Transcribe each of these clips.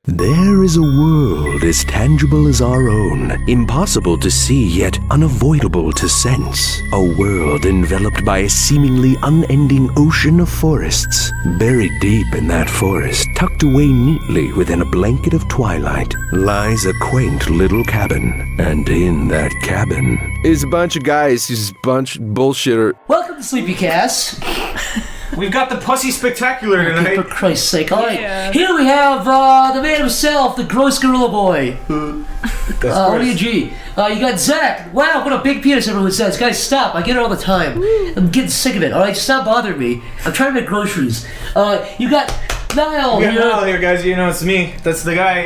There is a world as tangible as our own, impossible to see yet unavoidable to sense. A world enveloped by a seemingly unending ocean of forests. Buried deep in that forest, tucked away neatly within a blanket of twilight, lies a quaint little cabin. And in that cabin is a bunch of guys who's a bunch of bullshitter. Welcome to SleepyCast. We've got the Pussy Spectacular tonight. For Christ's sake. All right. Here we have the man himself, the gross gorilla boy. What do you G? You got Zach. Wow, what a big penis everyone says. Guys, stop. I get it all the time. I'm getting sick of it. All right, stop bothering me. I'm trying to make groceries. You got Niall. We got Niall here, guys. You know, it's me. That's the guy.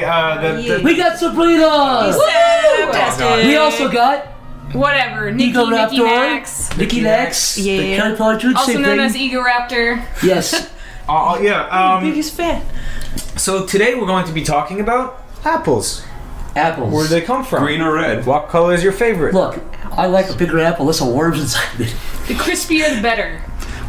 We got Sabrina. Woo! We also got... Whatever, Nikki Max. Nikki Lex. Yeah. Also known as Egoraptor. Yes. Biggest fan. So today we're going to be talking about apples. Apples. Where do they come from? Green or red? What color is your favorite? Look, I like a bigger apple. Less worms inside it. The crispier, the better.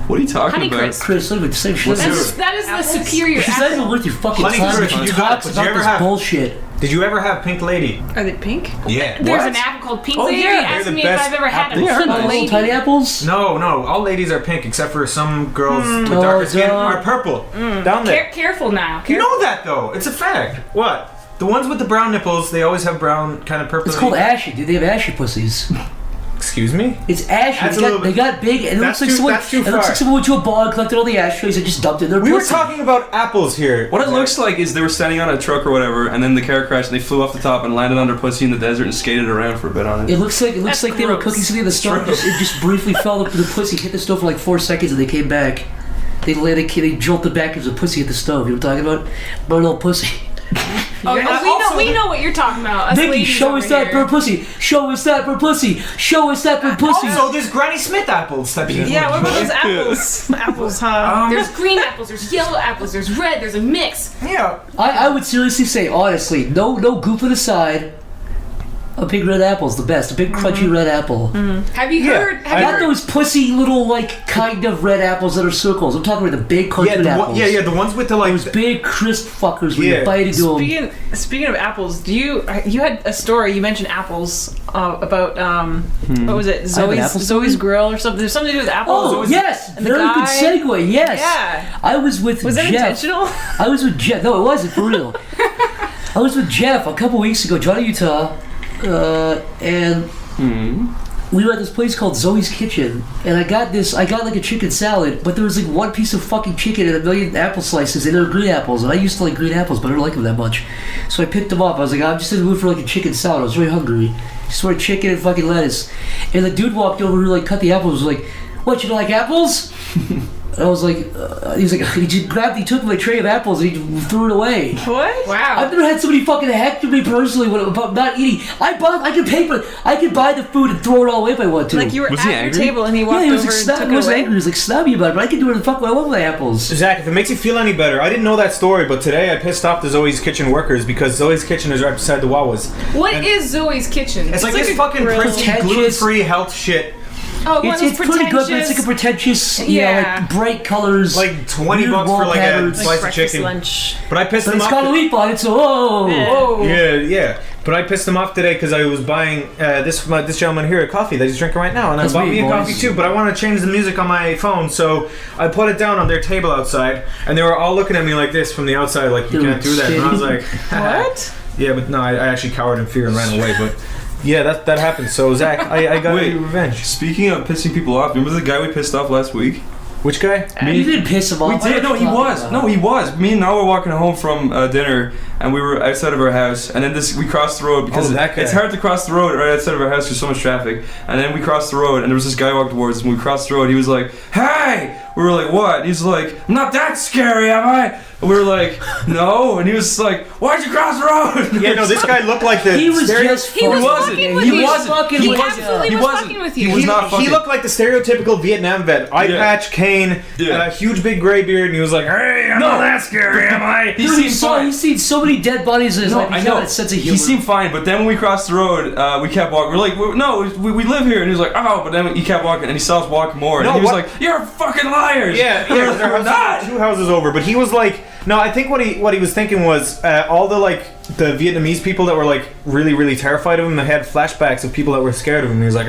What are you talking about? Honeycrisp. Chris, look at the same shit. That is the superior She's not even apple. worth your fucking time. Honeycrisp, She you got it, talks but you about ever this have- bullshit. Did you ever have Pink Lady? Are they pink? Yeah. There's an apple called Pink Oh, Lady. yeah, they're Ask the me if best I've ever had a apples. Pink Little Lady. tiny apples? No, all ladies are pink except for some girls with darker skin are purple. Down there. Careful now. You know that though. It's a fact. What? The ones with the brown nipples, they always have brown kind of purple. It's called ashy, dude. They have ashy pussies. Excuse me? It's ashy. That's They got big, and it looks like someone went to a bar and collected all the ashtrays and just dumped it in their We were pussy. talking about apples here. What it looks like is they were standing on a truck or whatever, and then the car crashed, and they flew off the top and landed on their pussy in the desert and skated around for a bit on it. It looks like That's they were gross. cooking something at the stove. It just briefly fell up to the pussy, hit the stove for like 4 seconds, and they came back. They jolted back as a pussy hit the stove. You know what I'm talking about? Burn old pussy. We know what you're talking about. Us Nikki, ladies show over us that here. burn pussy. Show us that burn pussy. Show us that burn pussy. Also, there's Granny Smith apples. Yeah, what about those apples? Apples, huh? There's green apples, there's yellow apples, there's red, there's a mix. Yeah. I would seriously say, honestly, no goofing aside, a big red apple's the best. A big crunchy red apple. Have you heard? Not those pussy little, like, kind of red apples that are circles. I'm talking about the big country apples. The ones with the like Those big crisp fuckers when you bite into them. Speaking of apples, you had a story, you mentioned apples about what was it, Zoe's Grill or something? There's something to do with apples. Oh, yes! And the Very good guy- segue, yes! Yeah. I was with Was Jeff. that intentional? I was with Jeff. No, it wasn't, for real. I was with Jeff a couple weeks ago, Johnny, Utah, and we were at this place called Zoe's Kitchen, and I got like a chicken salad, but there was like one piece of fucking chicken and a million apple slices, and they were green apples, and I used to like green apples, but I don't like them that much. So I picked them up. I was like, I'm just in the mood for like a chicken salad. I was very hungry. Just wanted chicken and fucking lettuce. And the dude walked over who like cut the apples, was like, "What, you don't like apples?" And I was like, he was like, he took my tray of apples and he threw it away. What? Wow. I've never had somebody fucking hector me personally about not eating. I could buy the food and throw it all away if I want to. Like you were Was at he your angry? table and he walked yeah, he was over like, and snub, took he it was away? angry. He was like snobby about it, but I can do whatever the fuck I want with my apples. Zach, if it makes you feel any better, I didn't know that story, but today I pissed off the Zoe's Kitchen workers because Zoe's Kitchen is right beside the Wawa's. What is Zoe's Kitchen? It's like like this a fucking grill. prissy, gluten-free health shit. Oh, one of those It's pretty good, but it's like a pretentious- pretentious, Yeah. like bright colors. Like 20 weird bucks wall for like a patterns. slice of breakfast, chicken. lunch. But I pissed But them it's off. got a leaf on it, so oh. Yeah. But I pissed them off today because I was buying this gentleman here a coffee that he's drinking right now, and That's I bought me, me a boys. coffee too. But I want to change the music on my phone, so I put it down on their table outside, and they were all looking at me like this from the outside, like you Dude, can't do that. And I was like, What? Yeah, but no, I actually cowered in fear and ran away. But yeah, that happened. So Zach, I got Wait. revenge. Speaking of pissing people off, remember the guy we pissed off last week? Which guy? You didn't piss him off. We did. No, he was. No, he was. Me and Noah were walking home from dinner, and we were outside of our house, and then we crossed the road because that guy. it's hard to cross the road right outside of our house. There's so much traffic, and then we crossed the road, and there was this guy walked towards us. And we crossed the road. He was like, "Hey!" We were like, "What?" And he's like, "I'm not that scary, am I?" And we were like, "No." And he was like, "Why'd you cross the road?" Yeah, no, this guy looked like the He was just He was wasn't. fucking with He you. wasn't. Fucking He with absolutely He was wasn't. fucking with He you. was not He fucking. looked like the stereotypical Vietnam vet. Eye Yeah. patch, cane, Yeah. huge big gray beard, and he was like, "Hey, I'm not that scary, am I?" He Dude, seemed fine. he's seen so many dead bodies in his life. I He's know. got a sense of humor. He seemed fine, but then when we crossed the road, we kept walking. We're like, "No, we live here." And he was like, "Oh," but then he kept walking, and he saw us walk more. And No, he was what? like, "You're fucking liars." Yeah, And we're yeah, like, their "We're house not." was 2 houses over, but he was like No, I think what he was thinking was all the Vietnamese people that were like really, really terrified of him. They had flashbacks of people that were scared of him. He was like,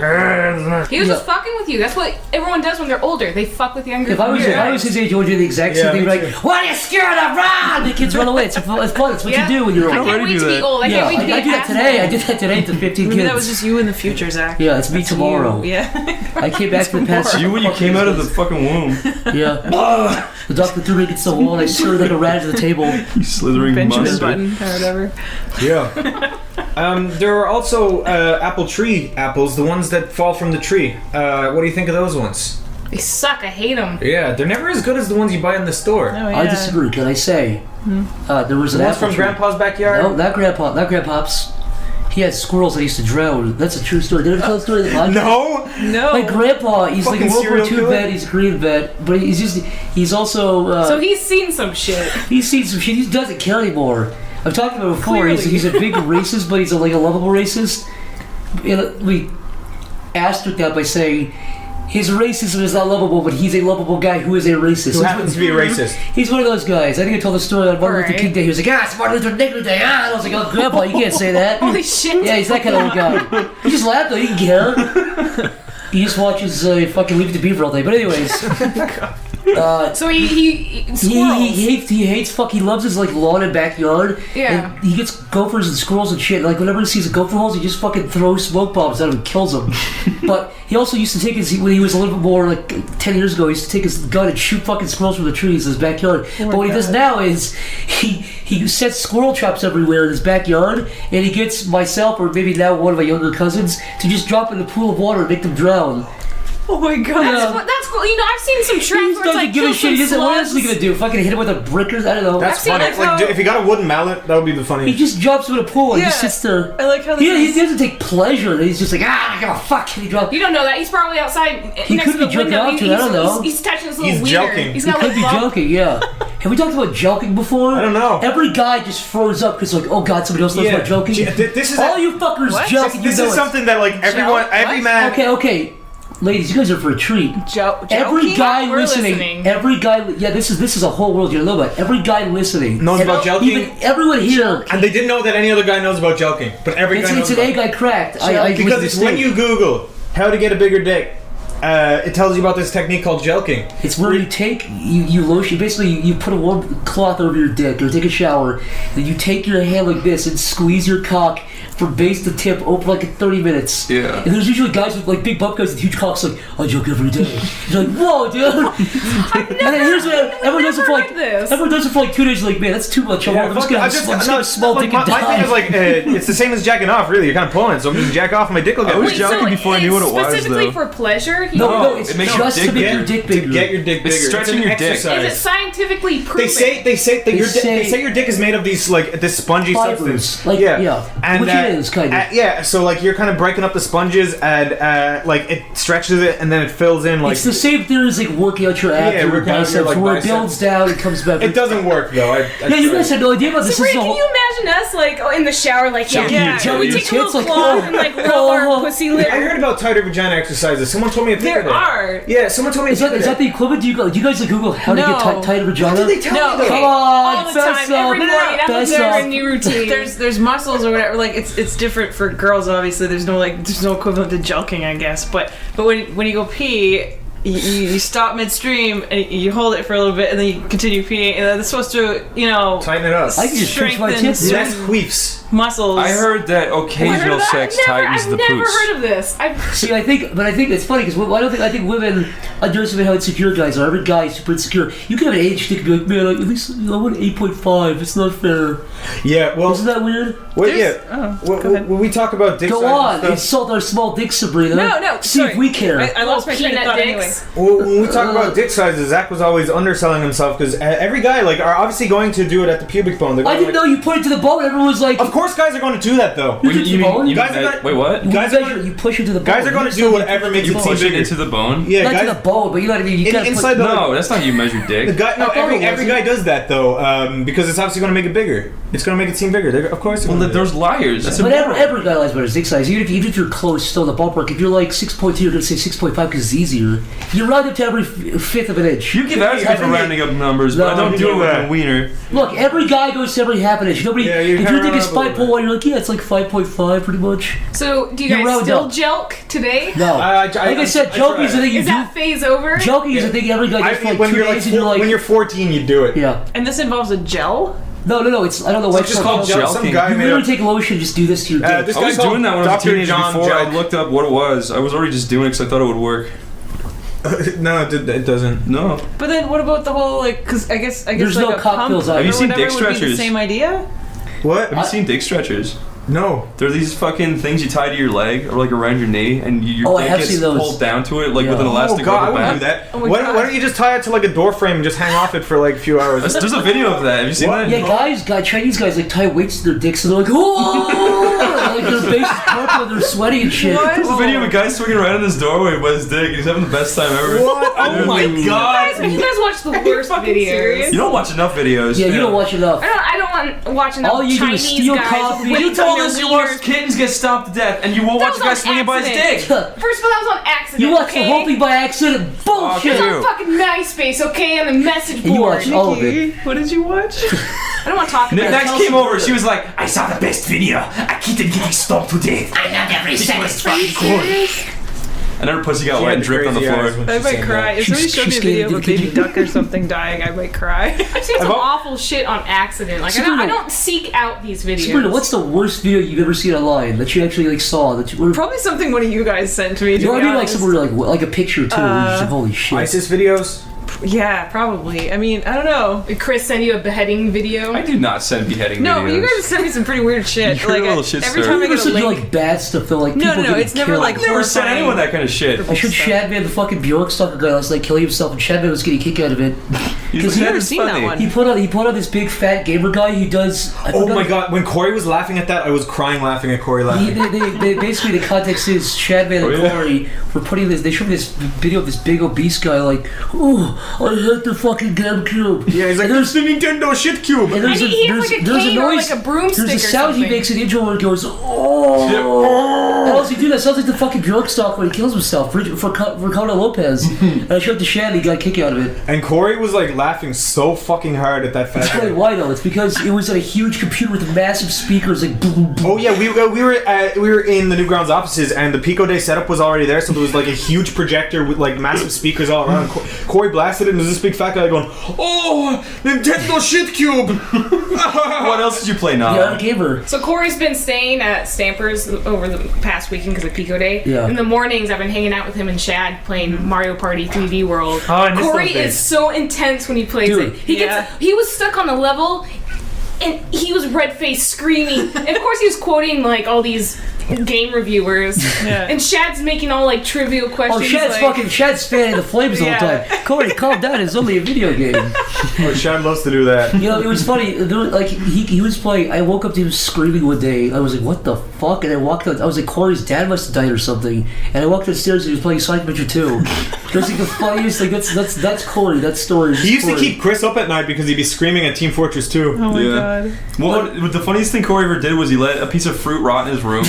he was just fucking with you. That's what everyone does when they're older. They fuck with younger. If I was his age, I would do the exact same thing. Like, what are you scared of? Run! The kids run away. It's fun. It's what you do when you're old. I can't wait to be old. I can't wait to be I do that today. I did that today to 15 kids. That was just you in the future, Zach. Yeah, it's me tomorrow. Yeah. I came back to the past. You when you came out of the fucking womb. Yeah. The doctor threw me against the wall and I slid like a rat to the table. You slithering Benjamin monster. Button or whatever. yeah. There are also apple tree apples, the ones that fall from the tree. What do you think of those ones? They suck. I hate them. Yeah, they're never as good as the ones you buy in the store. Oh, yeah. I disagree. Can I say there was an The ones apple from tree. Grandpa's backyard? No, not Grandpa's. He had squirrels that used to drown. That's a true story. Did I ever tell the story of the podcast? No! No. My grandpa, he's like a Fucking World War serial II killer? vet. He's a Korean vet, but he's also So he's seen some shit. he's seen some shit. He doesn't care anymore. I've talked about it before. Clearly. He's a big racist, but he's a lovable racist. And we asterisk that by saying his racism is not lovable, but he's a lovable guy who is a racist. Who happens to be a racist. He's one of those guys. I think I told the story on Martin Luther Alright. King Day. He was like, it's Martin Luther King Day. And I was like, oh, Grandpa, you can't say that. Holy shit. Yeah, he's that kind of old guy. He just laughed though. He didn't care. He just watches fucking Leave It to Beaver all day. But anyways, So he squirrels. he hates he loves his like lawn and backyard. Yeah. And he gets gophers and squirrels and shit. Like whenever he sees a gopher holes, he just fucking throws smoke bombs at him and kills them. But he also used to take when he was a little bit more like 10 years ago, he used to take his gun and shoot fucking squirrels from the trees in his backyard. But what he does now is he sets squirrel traps everywhere in his backyard, and he gets myself or maybe now one of my younger cousins to just drop in the pool of water and make them drown. Oh my god. That's cool. You know, I've seen some He traps where it's doesn't like give a kill shit. He some doesn't. What else is he slugs. gonna do? Fucking hit him with a brickers? I don't know. That's I've seen funny. it, Like, so- if he got a wooden mallet, that would be the He funniest. just jumps in a pool and Yeah. just sits there. I like how He this doesn't take pleasure. He's just like, I gotta fuck. And he drops. You don't know that. He's probably outside He next could to be the jerking window. off to it, I don't know. He's touching his little He's wiener. joking. He's He got a could be little bump. joking, yeah. Have we talked about joking before? I don't know. Every guy just froze up because like, oh god, somebody else knows about joking. This is All you fuckers What? joke. this you know is it. something that like everyone, every What? man. Okay. Ladies, you guys are for a treat. Every joking? guy We're listening, listening. every guy, yeah, this is a whole world you don't know about. Every guy listening Knows about joking? Even everyone here. And they didn't know that any other guy knows about joking, but every guy knows It's an about egg I cracked. because it's when you Google how to get a bigger dick, it tells you about this technique called jelking. It's where you take you lotion. Basically, you put a warm cloth over your dick, or take a shower. Then you take your hand like this and squeeze your cock from base to tip over like 30 minutes. Yeah. And there's usually guys with like big bump guys with huge cocks like, I joke every day. You're like, whoa, dude. And then here's what everyone does it for like heard this. everyone does it for like 2 days. Like, man, that's too much. I'm just gonna have a small dick and my thing die. is like it's the same as jacking off. Really, you're kind of pulling it, so I'm just jack off and my dick will get I was bigger. joking before I knew what it was, Specifically though. for pleasure? No, it's it makes your just dick to make big. your dick bigger. To get your dick bigger. It's stretching an your dick. exercise. Is it scientifically proven? They say that They say your dick is made of these like this spongy Fibers. substance. Like, yeah. and Which it is, kind of. yeah. So like you're kind of breaking up the sponges and like it stretches it and then it fills in like. It's the same theory as like working out your abs Yeah, or working out your, biceps, like, where it biceps. builds down and comes back. It doesn't work though. Yeah, you guys had no idea about this. Ray, This is can a whole. you imagine us like in the shower, like Yeah. Can we Your take a little tits, like, cloth oh, and like rub oh, our oh. pussy I lip? heard about tighter vagina exercises. Someone told me a There are. Yeah, someone told me. Is that the equivalent? Do you guys like Google how to No. get tighter vagina? What did they tell No, me though? Come on, all the time, Besso. every morning. That was Besso. never a new routine. There's muscles or whatever. Like it's different for girls. Obviously, there's no equivalent to jelking, I guess. But when you go pee, you stop midstream and you hold it for a little bit and then you continue peeing, and that's supposed to Tighten it up. I can just pinch my strengthen tits. certain Less queefs. muscles. I heard that occasional sex tightens the I've never pooch. heard of this. See, I think it's funny because I think women underestimate how insecure guys are. Every guy is super insecure. You can have an age stick and be like, man, like, at least I want 8.5. It's not fair. Yeah, well, Isn't that weird? well, yeah. go ahead. When we talk about dick Go size on, and stuff, insult our small dicks, Sabrina. No, See sorry. if we care. I lost my train of peanut thought anyway. dicks. well, when we talk about dick sizes, Zach was always underselling himself because every guy like are obviously going to do it at the pubic bone. They're I going didn't know you put it to the bone. Everyone was like, Of course, guys are going to do that though. You mean- You guys mean are that- gonna- wait, what? Guys are you push it to the bone. Guys are going to do whatever makes You it seem push it bigger. into the bone? Yeah, Not guys. to the bone, but you know what I mean. You gotta inside the No, that's not how you measure The dick. guy, no, I thought it every was. guy does that though, because it's obviously going to make it bigger. It's going to make it seem bigger. Of course. Well, there's liars. That's But immoral. every guy lies about his dick size. Even if you're close, still in the ballpark. If you're like 6.2, you're gonna say 6.5 because it's easier. You round up to every fifth of an inch. You give out for rounding up numbers, but I don't do it with a wiener. Look, every guy goes to every half an inch. Nobody. If you think it's 5.1, you're like, yeah, it's like 5.5, pretty much. So, do you guys still jelk today? No. Like I said, joking is the thing you do. Is that phase over? Joking is the thing every guy does for like 2 days, and you're like, when you're 14, you do it. Yeah. And this involves a gel? No. It's I don't know what it's called gel. Some guy you literally take lotion, just do this to your dick. I was doing that when I was a teenager before I looked up what it was. I was already just doing it because I thought it would work. No, it doesn't. No. But then what about the whole, like, because I guess there's like no a cocktails pump out. Have you seen dick would be the stretchers? same idea? What? Have you seen dick stretchers? No. They're these fucking things you tie to your leg or like around your knee, and your dick gets pulled down to it like with an elastic God, I rubber wouldn't band. do that. Why don't you just tie it to like a door frame and just hang off it for like a few hours? There's a video of that. Have you seen that? Yeah, Chinese guys like tie weights to their dicks and they're like, oh, like their face is purple and they're sweaty and shit. What? There's a video of a guy swinging around in his doorway with his dick, and he's having the best time ever. What? Oh my God! You guys watch the worst videos. You don't watch enough videos. Yeah, you don't watch enough. I don't want to watch enough All you do is Chinese steal guys coffee. with You told their us you watched wieners. kittens get stomped to death, and you won't watch a guy swinging by his dick. First of all, that was on accident. You watched okay? the whole thing by accident. Bullshit. It's on fucking MySpace, okay, on the message board. You watched all of it. What did you watch? I don't want to talk about it. Next came over, she was like, I saw the best video. A kitten getting stomped to death. I love every second. And her pussy got wet and dripped on the floor. I might cry. If somebody showed me a video of a baby duck or something dying, I might cry. I've seen some awful shit on accident. Like, I don't seek out these videos. Sabrina, what's the worst video you've ever seen online that you actually like saw? That you Probably something one of you guys sent to me. You know what I mean? Like somewhere like a picture too. Where you're just like, holy shit. ISIS videos. Yeah, probably. I mean, I don't know. Did Chris send you a beheading video? I do not send beheading videos. No, but you guys sent me some pretty weird shit. You're a little shit every stir. time I You never get a sent you link. like bad stuff though, like people No, getting it's never killed. like I've never sent horrifying. anyone that kind of shit. I showed Shadman the fucking Bjorkstock guy last night killing himself, and Shadman was getting a kick out of it. Because I've never seen that one. He put on this big fat gamer guy who does. Oh my God! When Corey was laughing at that, I was crying laughing at Corey laughing. They basically the context is Shadman and Corey were putting this. They showed me this video of this big obese guy like, oh, I hate the fucking GameCube. Yeah, he's like, there's the Nintendo shit cube. And there's he has like a cane or like a broomstick There's a or sound something. he makes in the intro where it goes, oh. And also, dude, that sounds like the fucking Bjorkstock when he kills himself for Ricardo Lopez. And I showed the Shad, he got a kick out of it. And Corey was like laughing so fucking hard at that I'll tell you fat. why though. It's because it was a huge computer with massive speakers, like boom, boom. Oh yeah, we were in the Newgrounds offices, and the Pico Day setup was already there, so there was like a huge projector with like massive speakers all around. Corey blasted it, and there's this big fat guy going, "Oh, Nintendo shit cube!" What else did you play now? Yeah, I gave her. So Corey's been staying at Stampers over the past weekend because of Pico Day. Yeah. In the mornings, I've been hanging out with him and Shad playing Mario Party 3D World. Oh, I miss Corey those days. is so intense when he plays Dude, it. He was stuck on the level, and he was red-faced screaming. And of course, he was quoting like all these game reviewers. Yeah. And Shad's making all like trivial questions. Oh, Shad's fanning the flames all the Yeah. time. Corey, calm down. It's only a video game. Oh, Shad loves to do that. You know, it was funny. There was, like he was playing. I woke up to him screaming one day. I was like, "What the fuck?" And I walked out. I was like, "Corey's dad must have died or something." And I walked upstairs and he was playing Sonic Adventure 2. That's like the funniest. Like that's Corey. That story. He used to keep Chris up at night because he'd be screaming at Team Fortress 2. Oh my Yeah. god. Well, the funniest thing Corey ever did was he let a piece of fruit rot in his room.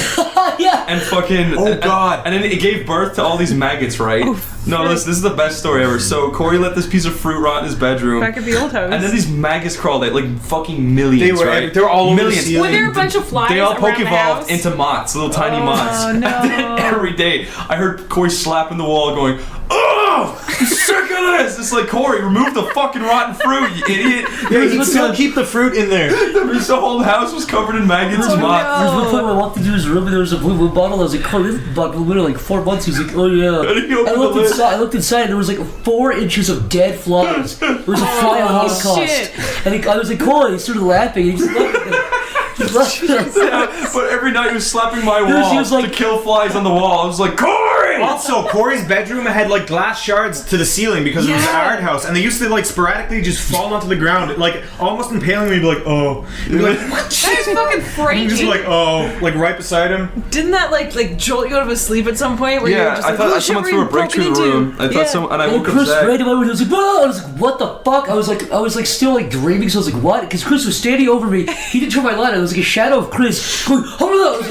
yeah. And fucking and then it gave birth to all these maggots, right? No, this is the best story ever. So Corey let this piece of fruit rot in his bedroom. Back at the old house. And then these maggots crawled out, like fucking millions, They were all over the millions. ceiling. Were there a bunch of flies They all around poke the evolved house? into moths, little tiny moths. Oh no. And then every day, I heard Corey slapping the wall, going, "Oh, I'm sick of this!" It's like, Corey, remove the fucking rotten fruit, you idiot. Yeah, he'd still keep the fruit in there. The whole house was covered in maggots and moths. There was one time I walked into his room and there was a blue bottle. I was like, "Corey, this bottle been like 4 months." He's like, "Oh yeah." And he opened I looked the lid. inside. I looked inside, and there was like 4 inches of dead flies. It was a fly holocaust. shit. And I was like, "Corey," he started laughing. And he just looked at me. He laughed. Yeah, but every night he was slapping my He wall was like- to kill flies on the wall. I was like, Corey! Also, Corey's bedroom had like glass shards to the ceiling because it was an art house, and they used to like sporadically just fall onto the ground, like almost impaling me. Be like, "Oh," He'd be like, "What?" That is fucking And frightening. just like, "Oh," like right beside him. Didn't that like jolt you out of a sleep at some point? Where you were Yeah, just I like, thought "Oh, shit, someone we're threw a being brick through the broken room. into." I thought Yeah. and I And woke up Chris Zach. right away, he was like, "Whoa!" I was like, "What the fuck?" I was like still like dreaming. So I was like, "What?" Because Chris was standing over me. He didn't turn my light on. It was like a shadow of Chris going, "Hold on!"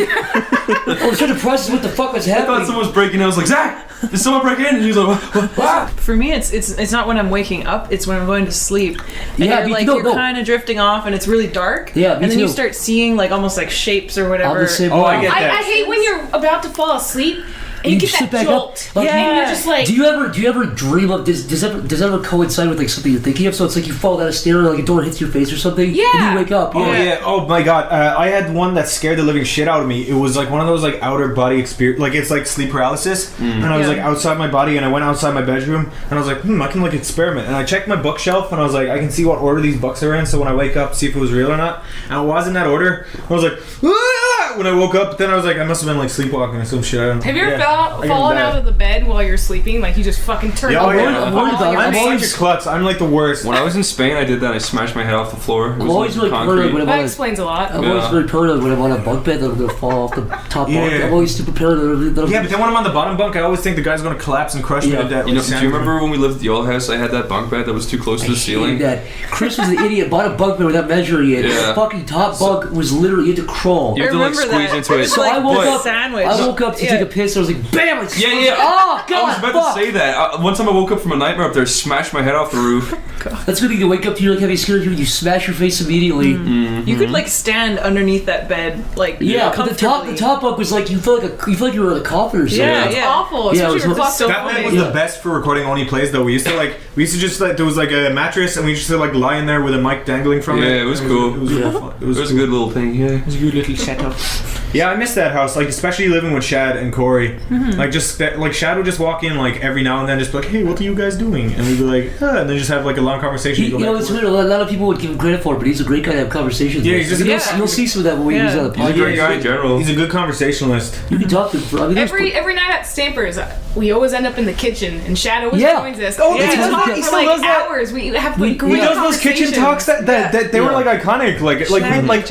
I was trying to process what the fuck was I happening. thought someone was breaking out. I was like, Zach, did someone break in? And he's like, what? For me, it's not when I'm waking up. It's when I'm going to sleep. And Yeah, you're, me like too. you're No. kind of drifting off, and it's really dark. Yeah, me and then you too. start seeing like almost like shapes or I'm whatever. the same Oh, way. I get that. I hate when you're about to fall asleep and you You get sit that back jolt. up. Like, And you're just like, Do you ever dream of this? Does that ever coincide with like something you're thinking of? So it's like you fall down a stair, like a door hits your face or something. Yeah. And you wake up. Oh Yeah. yeah. Oh my god. I had one that scared the living shit out of me. It was like one of those like outer body experience. Like it's like sleep paralysis. And I was Yeah. like outside my body, and I went outside my bedroom, and I was like, I can like experiment. And I checked my bookshelf, and I was like, I can see what order these books are in. So when I wake up, see if it was real or not. And it was in that order. I was like, "Ah!" when I woke up. But then I was like, I must have been like sleepwalking or some shit. I don't know. have you ever I got fallen bad. out of the bed while you're sleeping? Like you just fucking turn Yeah, oh, over yeah. and I'm fall worried on about- your I'm face. such a klutz. I'm like the worst. When I was in Spain, I did that. I smashed my head off the floor. It was I'm always like really paranoid when I'm That on a, explains a lot. I'm Yeah. always very paranoid when I'm on a bunk bed that I'm gonna fall off the top bunk. Yeah. I'm always super paranoid that I'm Yeah, but then when I'm on the bottom bunk, I always think the guy's gonna collapse and crush me Yeah. to death. You know, like do you sand. remember when we lived at the old house? I had that bunk bed that was too close to the ceiling. that. Chris was the idiot, bought a bunk bed without measuring it. Yeah. The fucking top bunk was literally, you had to crawl. You I have to like remember squeeze that. into it. It's So like I woke a up. sandwich. I woke up to Yeah. take a piss. I was like, bam! Like, Yeah, yeah. Oh god! I was about fuck. to say that. One time I woke up from a nightmare up there, smashed my head off the roof. That's good thing to wake up to. You're like having scared you. You smash your face immediately. You could like stand underneath that bed, like Yeah, but the comfortably. top bunk was like you feel like you were in a coffin or something. Yeah, It's yeah. awful. Yeah, it Especially was if you're so fucked That bed was Yeah. the best for recording only plays though. We used to just like there was like a mattress and we used to like lie in there with a mic dangling from it. Yeah, it was cool. It was Yeah. really fun. It was a good little thing, yeah. It was a good little setup. Yeah, I miss that house. Like especially living with Shad and Corey. Like just like Shad would just walk in like every now and then, just be like, "Hey, what are you guys doing?" And we'd be like, and then just have like a long conversation. You Go know, back it's to weird. A lot of people would give him credit for it, but he's a great guy to have conversations Yeah, with. he's just- You'll see some of that when we Yeah. use on the He's a great podcast. guy in general. He's a good conversationalist. You can talk to him. I mean, there's Every night at Stampers, we always end up in the kitchen, and Shad always Yeah. joins us. Oh, we he does talk that. He for still like does that. hours. We have We- like great he He does those kitchen conversations. talks that they were Yeah. like iconic.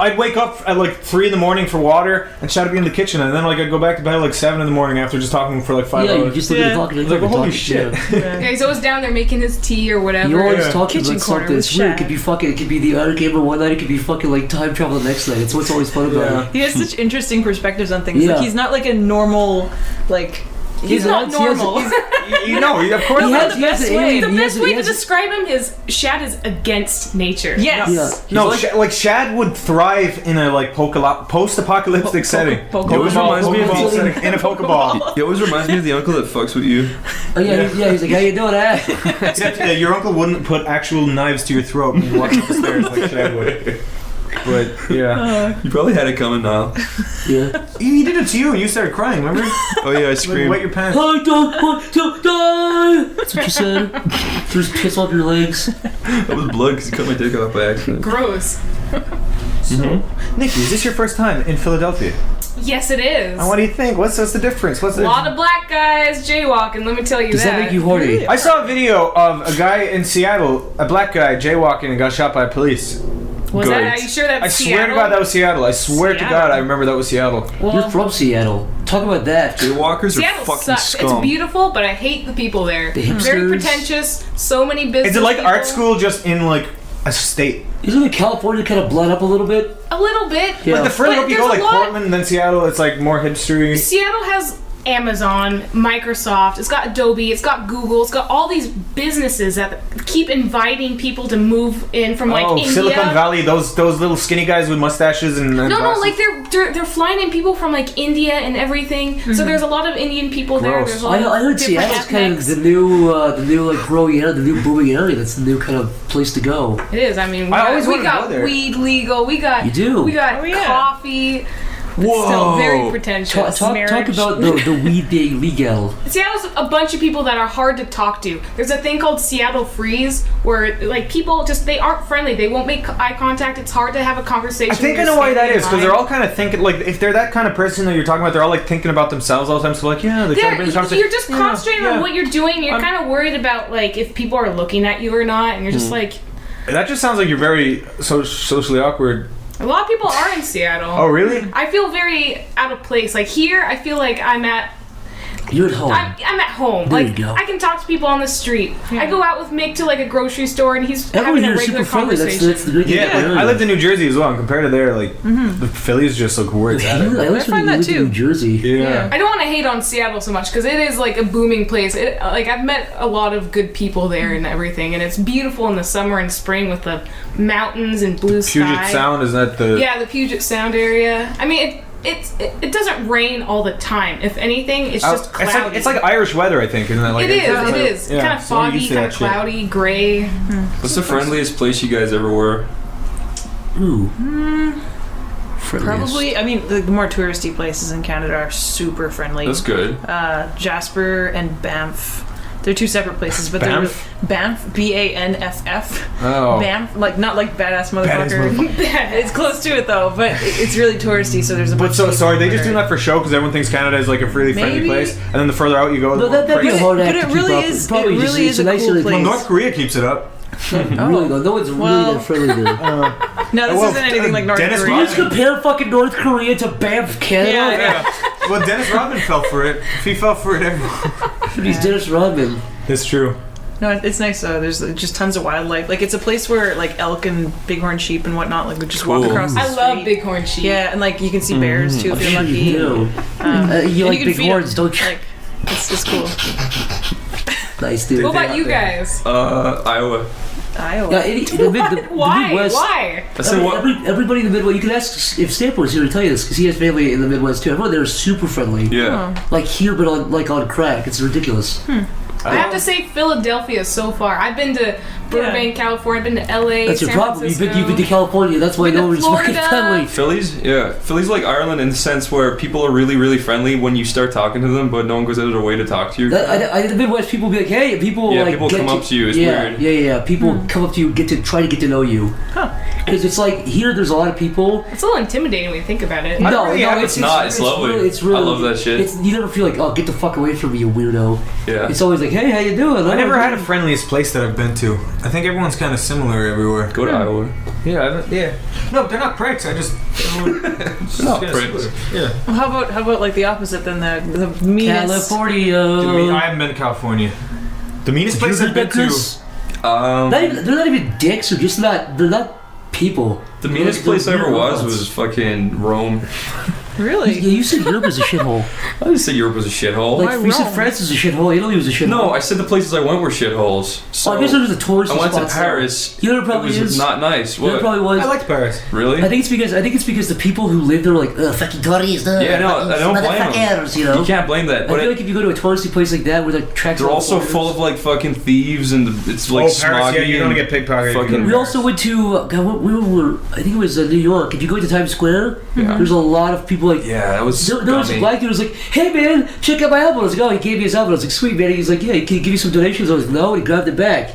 I'd wake up at like 3 a.m. for water, and Shad would be in the kitchen, and then like I'd go back to bed at like 7 a.m. after just talking for like 5 yeah, hours. you just look at Yeah. the talking. I was like, talking, holy talking, shit. yeah. Yeah, he's always down there making his tea or whatever. You're always Yeah. talking Kitchen about corner something. with It's weird. It Shad. could be fucking. It could be the other gamer one night. It could be fucking like time travel the next night. It's what's always fun about Yeah. it. He has such interesting perspectives on things. Yeah. Like he's not like a normal like. He's not he has- normal. You know, of course. He not. has, he has best an way. alien. The he best has- way he to has- describe him is Shad is against nature. Yes. Yeah. No, He's like Shad would thrive in a like post-apocalyptic setting. Pokeball. It always reminds me of Pokeball the, setting in a Pokeball. it always reminds me of the uncle that fucks with you. Oh yeah, he's like, how you doing, eh? Except your uncle wouldn't put actual knives to your throat when you walked up the stairs like Shad would. But yeah, You probably had it coming now. Yeah. he did it to you, and you started crying. Remember? Oh yeah, I Like, screamed. wet your pants. I don't want to die. That's what you said. Just piss off your legs. That was blood because you cut my dick off by accident. Gross. Nikki, is this your first time in Philadelphia? Yes, it is. And what do you think? What's the difference? What's A the lot of black guys jaywalking. Let me tell you Does that make you horny? I saw a video of a guy in Seattle, a black guy jaywalking and got shot by police. Was Good. that? Are you sure that's I swear Seattle? to God that was Seattle. I swear to Seattle. God I remember that was Seattle. Well, You're from Seattle. Talk about that. Jaywalkers are Seattle fucking sucks. scum. It's beautiful, but I hate the people there. The Very hipsters. pretentious. So many business. Is it like people. art school just in like a state? Isn't it California kind of blood up a little bit? A little bit. Yeah. Like the further But up you go, there's like a lot- Portland and then Seattle, it's like more hipstery. Seattle has Amazon, Microsoft, it's got Adobe, it's got Google, it's got all these businesses that keep inviting people to move in from like India. Silicon Valley, those little skinny guys with mustaches and No, glasses. like they're flying in people from like India and everything. So there's a lot of Indian people there. Gross. There's a lot I heard of different Seattle's kind of ethnics. the new like growing area, the new booming area. That's the new kind of place to go. It is. I mean, I always we wanted to got go there. weed legal. We got You do. We got Oh, yeah. coffee. Whoa. Still very pretentious. Talk Marriage. about the weed being legal. Seattle's a bunch of people that are hard to talk to. There's a thing called Seattle Freeze, where like people just they aren't friendly. They won't make eye contact. It's hard to have a conversation. I think I when know you're why that standing is, in because they're line. all kind of thinking, like, if they're that kind of person that you're talking about, they're all, like, thinking about themselves all the time, so, like, yeah, they try to bring the conversation. You're just concentrating yeah. on what you're doing. You're I'm- kind of worried about like if people are looking at you or not, and you're just like. That just sounds like you're very socially awkward. A lot of people are in Seattle. Oh, really? I feel very out of place. Like here, I feel like I'm at You're at home. I'm at home. There Like you go. I can talk to people on the street. I go out with Mick to like a grocery store, and he's Everyone having here a is regular super friendly. conversation. That's the good thing. Yeah, like, I lived in New Jersey as well, and compared to there, like the Phillies just look worse at it. I always find lived that in too. New Jersey. Yeah. I don't want to hate on Seattle so much because it is like a booming place. Like I've met a lot of good people there and everything, and it's beautiful in the summer and spring with the mountains and blue sky. Puget Sound, is that the... Yeah, the Puget Sound area. I mean, it doesn't rain all the time. If anything, it's just cloudy. It's like Irish weather, I think, isn't it? Like, It is. Yeah, Kind of so I'm foggy, used to kind that of shit. cloudy, gray. What's the friendliest place you guys ever were? Ooh. Friendliest. Probably, I mean, the more touristy places in Canada are super friendly. That's good. Jasper and Banff. They're two separate places, but Banff? they're Banff, B-A-N-F-F. Oh. Banff, like not like badass Badass motherfucker. It's close to it though, but it's really touristy, so there's a bunch But of so are they just there. doing that for show because everyone thinks Canada is like a really friendly Maybe. place, and then the further out you go, the No, that'd be a crazy. hard But act it to keep really up. is- Probably it just- really it's is a a nice cool little place. Well, place. North Korea keeps it up. Really though, no one's really Well- that friendly there. No, this Well, isn't anything like North Dennis Korea. You just compare fucking North Korea to Banff, Canada? Yeah. Well, Dennis Rodman fell for it. If he fell for it, everyone. He's Dennis Rodman. That's true. No, it's nice though. There's just tons of wildlife. Like it's a place where like elk and bighorn sheep and whatnot like would just walk Cool. across the I street. love bighorn sheep. Yeah, and like you can see bears too if you're Sure lucky. you do. You And like can big feed 'em. horns, don't you? Like it's cool. Nice, dude. What about you guys? Iowa. Iowa. Yeah, the Why? Midwest. Why? I said what? Everybody in the Midwest, you can ask if Stamper was here to tell you this, because he has family in the Midwest too. Everyone there is super friendly. Yeah. Like here, but on crack. It's ridiculous. I have to say Philadelphia so far. I've been to Burbank, California. I've been to LA. That's your San problem. Francisco. You've been to California. That's why Been to no one's fucking Florida. friendly. Philly's, yeah. Philly's like Ireland in the sense where people are really, really friendly when you start talking to them, but no one goes out of their way to talk to you. The Midwest people be like, hey, people Yeah, like people get come up to you, it's yeah, weird. Yeah. People come up to you, try to get to know you. Because it's like here, there's a lot of people. It's a little intimidating when you think about it. It's not. It's lovely. Really, it's really. I love that shit. You never feel like, oh, get the fuck away from me, you weirdo. Yeah. It's always like, hey, how you doing? I never had a friendliest place that I've been to. I think everyone's kind of similar everywhere. Go to Iowa. Yeah. No, they're not pricks. I just. They're not pricks. Yeah. Well, how about like the opposite then? The meanest. California. I haven't been to California. The meanest place I've been to. They're not even dicks. They're not people. The meanest place I ever was fucking Rome. Really? Yeah, you said Europe was a shithole. I didn't say Europe was a shithole. Like, we said France was a shithole. Italy was a shithole. No, I said the places I went were shitholes. So I guess it was the tourist I went to spots, though. Paris. You know what it probably it was is? not nice. You know what What? it probably was? I liked Paris. Really? I think it's because the people who live there are like, fucking tourists. Yeah, no, I don't blame them. motherfuckers, you know? You can't blame that. I But feel like if you go to a touristy place like that where the tracks they're all also foreigners- full of like fucking thieves and it's like Paris, smoggy. yeah, you're gonna and get pickpocketed. fucking- We also went to, we were, I think it was New York. If you go to Times Square, there's a lot of people like, Yeah, that was there was a scummy. black dude who was like, hey man, check out my album. I was like, oh, he gave me his album. I was like, sweet man. He's like, yeah, can you give me some donations? I was like, no, and he grabbed it back.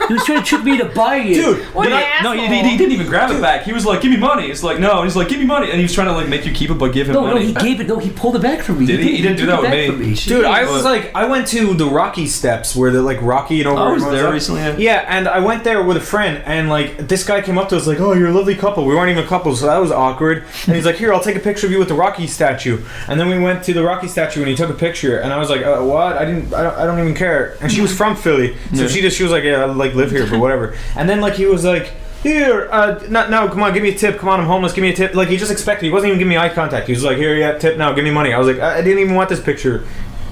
He was trying to trick me into buying it. Dude, What an No, asshole. he didn't even grab it back. He was like, "Give me money." It's like, no. He's like, "Give me money," and he was trying to like make you keep it, but give him No, money. he gave it. No, he pulled it back from me. Did he? He didn't do took that it with back me. from Dude, I was But- like, I went to the Rocky Steps where they're like Rocky, you know. I where was everyone's there up. recently. Yeah, and I went there with a friend, and like this guy came up to us like, "Oh, you're a lovely couple." We weren't even a couple, so that was awkward. And he's like, "Here, I'll take a picture of you with the Rocky statue." And then we went to the Rocky statue, and he took a picture, and I was like, "What? I don't even care." And she was from Philly, so Yeah. she was like, "Yeah, I like live here, but whatever." And then like he was like, "Here, no, come on, give me a tip. Come on, I'm homeless. Give me a tip." Like he just expected. He wasn't even giving me eye contact. He was like, "Here, yeah, tip now. Give me money." I was like, "I didn't even want this picture,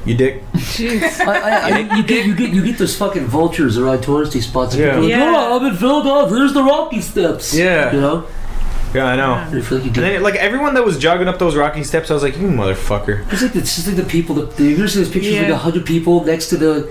you dick." You get those fucking vultures around touristy spots. And Yeah. people are like, Yeah. oh, I'm in Philadelphia. There's the Rocky Steps. Yeah. You know? Yeah, I know. I feel like you And get. then, like everyone that was jogging up those Rocky Steps, I was like, "You motherfucker." It's just like the people. You ever see those pictures of like Yeah. 100 people next to the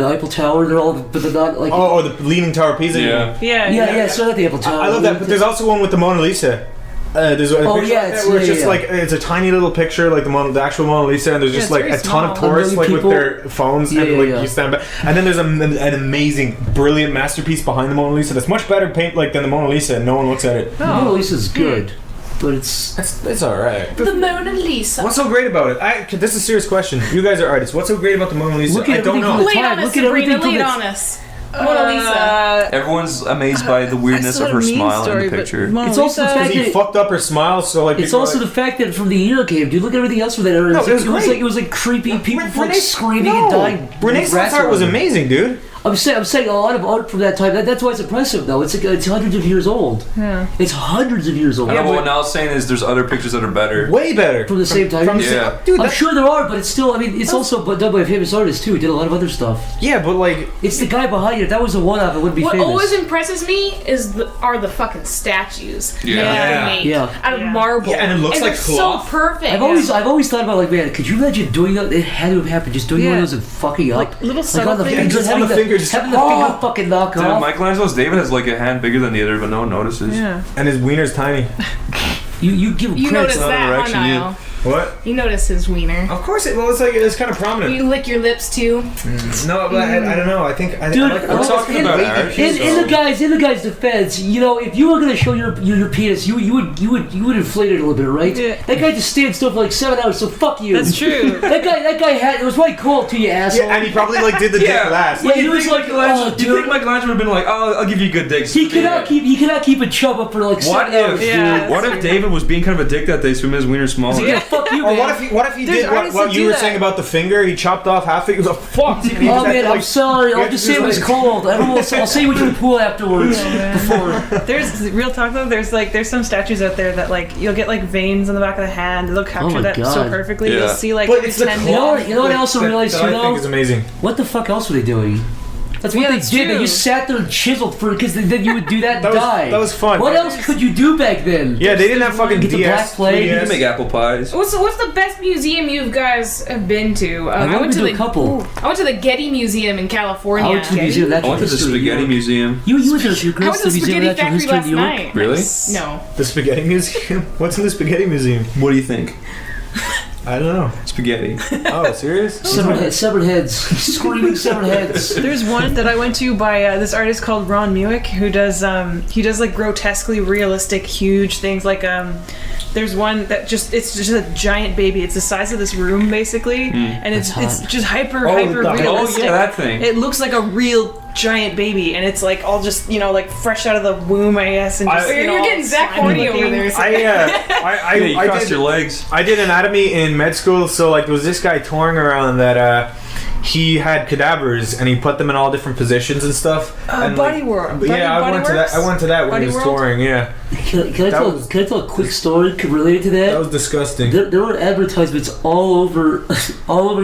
Eiffel Tower? They're all, but they're not like. Oh, the Leaning Tower of Pisa. Yeah. Yeah. So not the Eiffel Tower. I love that. But there's also one with the Mona Lisa. There's a Oh, picture yeah, like it's- that where it's yeah, just yeah. like it's a tiny little picture, like the actual Mona Lisa, and there's just it's like very a ton of small. tourists A like million with their phones, Yeah, and yeah, like yeah. you stand back. And then there's an amazing, brilliant masterpiece behind the Mona Lisa that's much better paint like than the Mona Lisa, and no one looks at it. The Mona Lisa's good, but it's. It's all right. The Mona Lisa. What's so great about it? This is a serious question. You guys are artists. What's so great about the Mona Lisa? Look at I don't everything know. from Lay it on us, Look at everything Sabrina. from Lay it the- on us. Mona Lisa. Everyone's amazed by the weirdness of her smile in the picture. It's also the fact He that fucked up her smile, so like. it's also the fact that from the year game, dude. Look at everything else from that era. No, it was like creepy people like screaming and dying. Renaissance art was amazing, dude. I'm saying a lot of art from that time. That's why it's impressive, though. It's hundreds of years old. Yeah. It's hundreds of years old. I know, but what Niall's saying is there's other pictures that are better. Way better. From the same time. Yeah. Dude, I'm sure there are, but it's still. I mean, it's also done by a famous artist too. He did a lot of other stuff. Yeah, but like. It's the guy behind it. If that was a one-off, it wouldn't be What famous. always impresses me are the fucking statues. Yeah. that they make Yeah. out of marble. Yeah, and it looks they're like cloth. so perfect. I've always thought about, like, man, could you imagine doing that? It had to have happened. Just doing one of those and fucking up. Like, little subtle on the things. finger, Just on the finger, just- having the finger fucking knock Dude, off. Michelangelo's David has like a hand bigger than the other, but no one notices. Yeah. And his wiener's tiny. You give him You credit. notice not that, an huh, erection, Niall? What? You notice his wiener. Of course it. Well, it's like it's kind of prominent. You lick your lips too. No, but I don't know. I think. Dude, I like We're talking about art. In the guy's defense, you know, if you were gonna show your penis, you would inflate it a little bit, right? Yeah. That guy just stands still for like 7 hours. So fuck you. That's true. That guy had it was right cool to you, asshole. Yeah, and he probably like did the dick last. Yeah, he was like, oh, Do you think dude. Michelangelo would have been like, oh, I'll give you a good dick? He cannot keep a chub up for like 7 hours. Yeah. What if David was being kind of a dick that day, so he made his wiener smaller? Yeah, fuck you, Or man. what if he There's did what artists that you do were that. saying about the finger? He chopped off half it. He was like, fuck. Oh man, I'm sorry. you I'll have just to say it was like- cold. I'll say what you pool afterwards. Before. There's real talk though. There's some statues out there that like you'll get like veins on the back of the hand. They'll capture my that so God. perfectly. Yeah. You'll see like But every it's the 10 You know what I also realized that too, I though? think is amazing. What the fuck else were they doing? That's what Yeah, they that's did. They true. just sat there and chiseled for because then you would do that and That was- die. that was fun. What else could you do back then? Yeah, they didn't have fucking Get the Black DS. Plague. You 3DS. can make apple pies. What's the best museum you guys have been to? I've only been to a couple. I went to the Getty Museum in California. I went to the Museum of I Natural went to the History. Spaghetti Museum. You went to your I girls went to the Museum of Spaghetti Natural Factory History in last New York. night. Really? No. The Spaghetti Museum? What's in the Spaghetti Museum? What do you think? I don't know. Spaghetti. Oh, serious? Severed heads, screaming severed heads. There's one that I went to by this artist called Ron Muick who does like grotesquely realistic huge things like there's one that it's just a giant baby. It's the size of this room basically, and it's just hyper realistic. Oh yeah, that thing. It looks like a real giant baby, and it's like all just like fresh out of the womb, I guess. And just, You're all getting Zach slimy horny over looking. there. Yeah, you I crossed did, your legs. I did anatomy in med school, so like there was this guy touring around that he had cadavers and he put them in all different positions and stuff. And Body World. Yeah, I went to that. I went to that when Body he was World? touring. Yeah, Can I tell a quick story related to that? that was disgusting. There were advertisements all over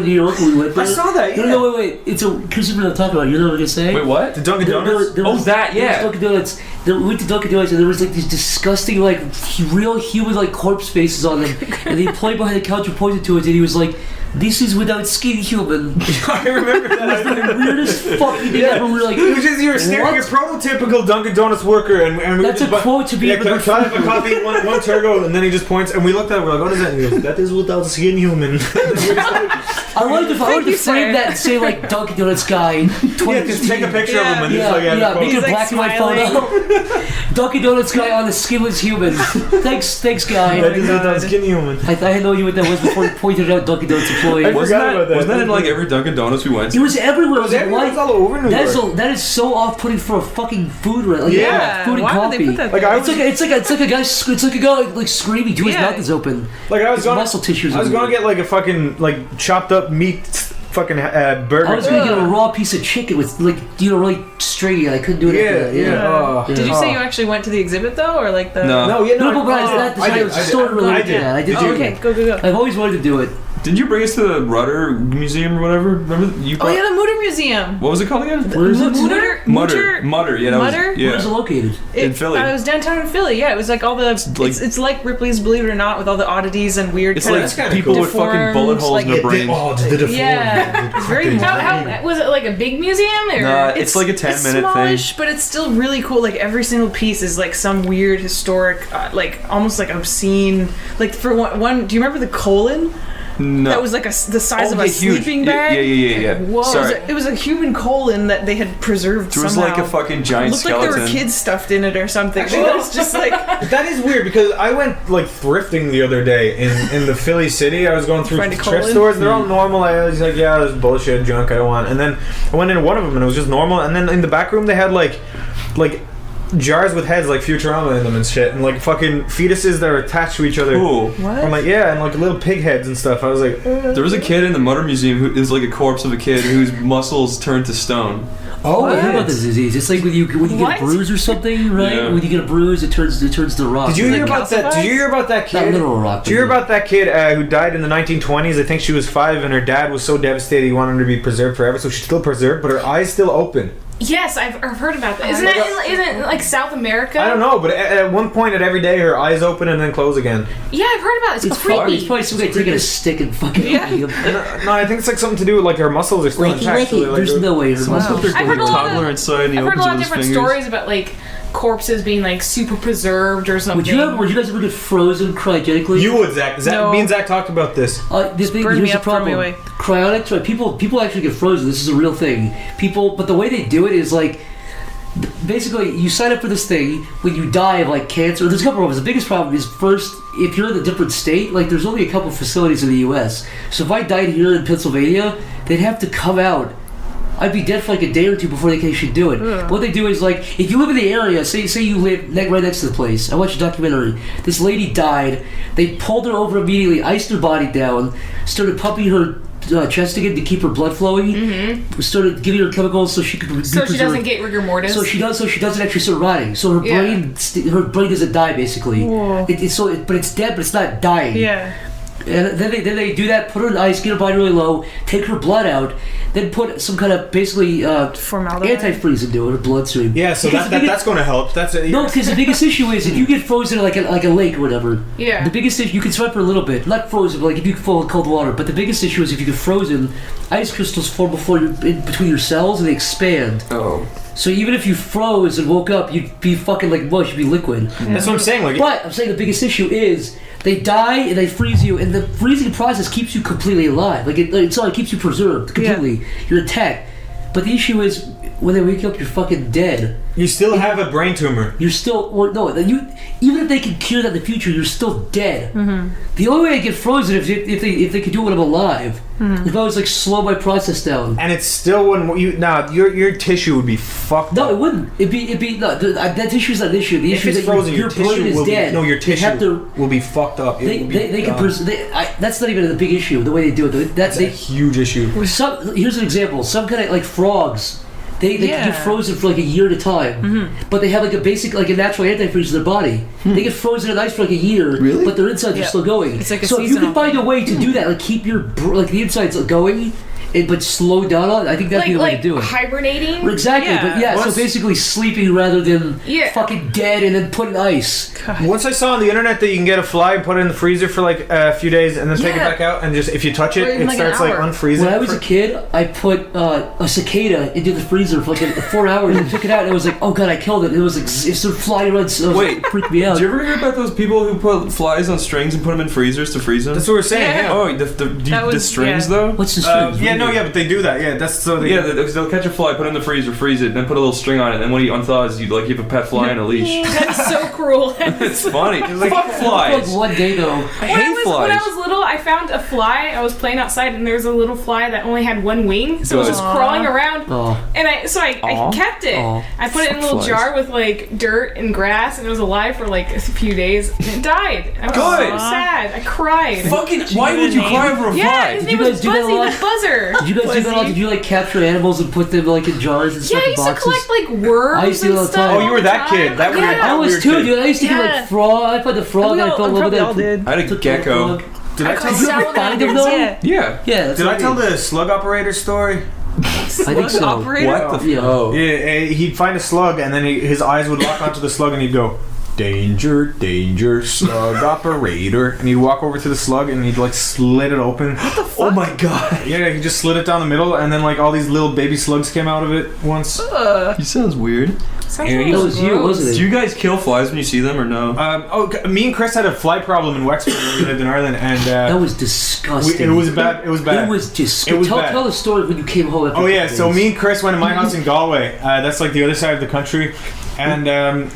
New York when we went there. I saw that. Yeah. No, wait. It's a Christopher I'm talking about. You know what I'm gonna say? Wait, what? The Dunkin' Donuts. There Oh, was- that, there was yeah. Dunkin' Donuts. We went to Dunkin' Donuts and there was like these disgusting, like real human, like corpse faces on them. And the employee behind the counter pointed to it and he was like, "This is without skin human." I remember that. The weirdest fucking thing ever. We were like, It was just you were staring at what? a prototypical Dunkin' Donuts worker, and we That's were just a quote to be Yeah, able can I to- try a coffee, one turgo, and then he just points, and we looked at it, we're like, what is that? And he goes, that is without skin human. I wanted to you, frame sir. that and say like Dunkin' Donuts guy. Yeah, just take a picture of him and Yeah, just like, yeah, make it a He's, like, black and white smiling. photo. Dunkin' Donuts guy on the skinless human. Thanks, guy. that is without God. skin human. I didn't know what that was before you pointed out Dunkin' Donuts employee. I forgot about that. Wasn't that in like every Dunkin' Donuts we went It to? was everywhere. It was like, Everyone's why- all over New that York. is so off-putting for a fucking food restaurant. Like, Yeah, food and why would coffee. they put that Like, there? I It's like a guy like screaming to his Yeah. mouth is open. Like I was His gonna, muscle tissues. I was are gonna weird. get like a fucking like chopped up meat fucking burger. I was gonna get a raw piece of chicken with like really stringy. I couldn't do it. after that. yeah. Oh. Did you say you actually went to the exhibit though, or like the? No. No, yeah, No, no, but that's I did, the I did. story related to did. that. I did. Oh, do okay, that. go. I've always wanted to do it. Didn't you bring us to the Rudder Museum or whatever? Remember you? Oh yeah, the Mutter Museum. What was it called again? Where is it? Mutter. Yeah, that Mutter? was. Yeah. Where's it located? In Philly. It was downtown in Philly. Yeah, it was like all the. It's like Ripley's Believe It or Not with all the oddities and weird. It's kind like of kinda people cool. with fucking bullet holes Like, in their it brains. the deformed. Yeah, it's very How was it like a big museum or? Nah, it's like a 10-minute it's thing. smallish, but it's still really cool. Like every single piece is like some weird historic, like almost like obscene. Like for one, do you remember the colon? No. that was like the size of a huge. sleeping bag? Yeah. Whoa! Sorry. It was a human colon that they had preserved There was somehow. like a fucking giant It looked skeleton. like there were kids stuffed in it or something. It was just like That is weird because I went like thrifting the other day in the Philly city. I was going through Find a thrift colon? stores. They're all normal. I was like, yeah, this bullshit junk I don't want. And then I went into one of them and it was just normal. And then in the back room they had like jars with heads like Futurama in them and shit, and like fucking fetuses that are attached to each other. Ooh. what? I'm like, yeah, and like little pig heads and stuff. I was like, There was a kid in the Mutter Museum who is like a corpse of a kid whose muscles turned to stone. Oh, I heard What? about this disease. It's like when you get What? a bruise or something, right? Yeah. When you get a bruise, it turns to rock. did you Like hear about that? calcified? Did you hear about that Not kid? literal rock. Did you hear about that kid who died in the 1920s? I think she was 5, and her dad was so devastated he wanted her to be preserved forever. So she's still preserved, but her eyes still open. Yes, I've heard about that. Isn't it like South America? I don't know, but at one point, at every day, her eyes open and then close again. Yeah, I've heard about it. It's It's probably creepy. some guy taking a stick and fucking Yeah. No, I think it's like something to do with like her muscles are still intact. so they're, like, There's no way her muscles are I've still heard a lot Toddler inside and he I've heard a opens lot it of with his different fingers. stories about like corpses being like super preserved or something. Would you guys ever get frozen cryogenically? You would, Zach. No. Me and Zach talked about this. This thing, Burn here's me the up, throw me problem. away. Cryonics, right? People actually get frozen. This is a real thing. But the way they do it is like, basically, you sign up for this thing when you die of like cancer. There's a couple problems. The biggest problem is first, if you're in a different state, like there's only a couple facilities in the U.S. So if I died here in Pennsylvania, they'd have to come out. I'd be dead for like a day or two before they can actually do it. But what they do is like, if you live in the area, say you live right next to the place. I watched a documentary. This lady died. They pulled her over immediately, iced her body down, started pumping her chest again to keep her blood flowing. Started giving her chemicals so she could be so she preserved. doesn't get rigor mortis. So she doesn't actually start rotting. So her Yeah. brain doesn't die basically. Whoa. But it's dead, but it's not dying. Yeah. And then they do that, put her in ice, get her body really low, take her blood out, then put some kind of basically Formaldehyde. antifreeze into her bloodstream. Yeah, so Because the biggest- that's going to help. That's a, no, because the biggest issue is if you get frozen in like a lake or whatever. Yeah. The biggest issue, you can survive for a little bit, not frozen, but like if you fall in cold water. But the biggest issue is if you get frozen, ice crystals form in between your cells and they expand. Oh. So even if you froze and woke up, you'd be fucking like mush, you'd be liquid. That's what I'm saying. Like, But I'm saying the biggest issue is they die and they freeze you, and the freezing process keeps you completely alive. Like it keeps you preserved completely. You're intact. But the issue is when they wake up, you're fucking dead. you still have a brain tumor. You're still even if they can cure that in the future, you're still dead. The only way I get frozen is if they could do it when I'm alive. If I was like slow my process down. And it's still when you now your tissue would be fucked. No, up. it wouldn't. It'd be no. That issue's not an issue. The If issue is it's that frozen, your brain tissue is will dead. be no. Your They tissue have to. will be fucked up. It will be They can. gone. That's not even a big issue. The way they do it. That's a huge issue. Here's an example. Some kind of like frogs. They can Yeah. get frozen for like a year at a time, but they have like a natural antifreeze in their body. They get frozen in ice for like a year, Really? but their insides are still going. It's like a so if you seasonal can find a way to do that, like keep your the insides going, but slow down on it, I think that'd be the way to do it. hibernating. Exactly, Yeah. but yeah, Once- so basically sleeping rather than Yeah. fucking dead and then put in ice. Once I saw on the internet that you can get a fly and put it in the freezer for like a few days and then take it Yeah. back out and just if you touch it, Or even it like an starts like hour. unfreezing. When I was a kid, I put a cicada into the freezer for like 4 hours and took it out, and it was like, oh god, I killed it. It was like, it started flying around, so Wait, it freaked me out. Did you ever hear about those people who put flies on strings and put them in freezers to freeze them? That's what we're saying. Yeah. Yeah. Oh, the That the was- strings yeah. though? What's the strings? Yeah, no, yeah, but they do that. Yeah, that's so they. Yeah, they'll catch a fly, put it in the freezer, freeze it, then put a little string on it, and then when he unthaws, you have a pet fly on a leash. That's so cruel. It's funny. Fuck Like flies. one day though. I When hate when I flies. was little, I found a fly. I was playing outside, and there was a little fly that only had one wing, so it was Good. just crawling around. Oh. And I kept it. Aw. I put it in a little Fuck jar with like dirt and grass, and it was alive for like a few days, and it died. I was Good. so sad. I cried. Fucking, why would you cry over a Yeah, fly? his Did you name was guys do that a Buzzy lot? the Buzzer. Did you guys do that a lot? Did you like capture animals and put them like in jars and Yeah, stuff I in used to boxes? collect like worms I used to do and all the stuff. time. Oh, you were all that the kid. time. That was yeah. I was weird too, kid. dude. I used to get Yeah. like frog. I put the frog. I fell in love with that. did. I had a Took the gecko. frog. Did I tell Did you ever find them though? Yeah. Yeah. Yeah. That's Did what I tell mean. the slug operator story? I think so. Operator? What the Yeah. Oh. Yeah, he'd find a slug and then his eyes would lock onto the slug and he'd go. danger, danger, slug operator. And he'd walk over to the slug and he'd like slit it open. What the fuck? Oh my god. Yeah, he just slit it down the middle and then like all these little baby slugs came out of it once. He sounds weird. Sounds That was you, wasn't Do it? you guys kill flies when you see them or no? Me and Chris had a fly problem in Wexford when we lived in Ireland, and That was disgusting. it was bad. It was bad. It was disgusting. It was tell, bad. tell the story when you came home. After Oh yeah, days. so me and Chris went to my house in Galway. That's like the other side of the country, and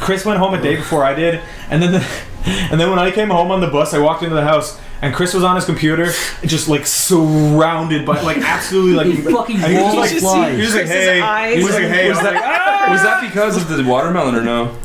Chris went home a day before I did, and then when I came home on the bus, I walked into the house. And Chris was on his computer, just like surrounded by, like absolutely like. He fucking and he was walls just flies. he was like, Chris's hey, eyes he was like, hey. Was that because of the watermelon or no?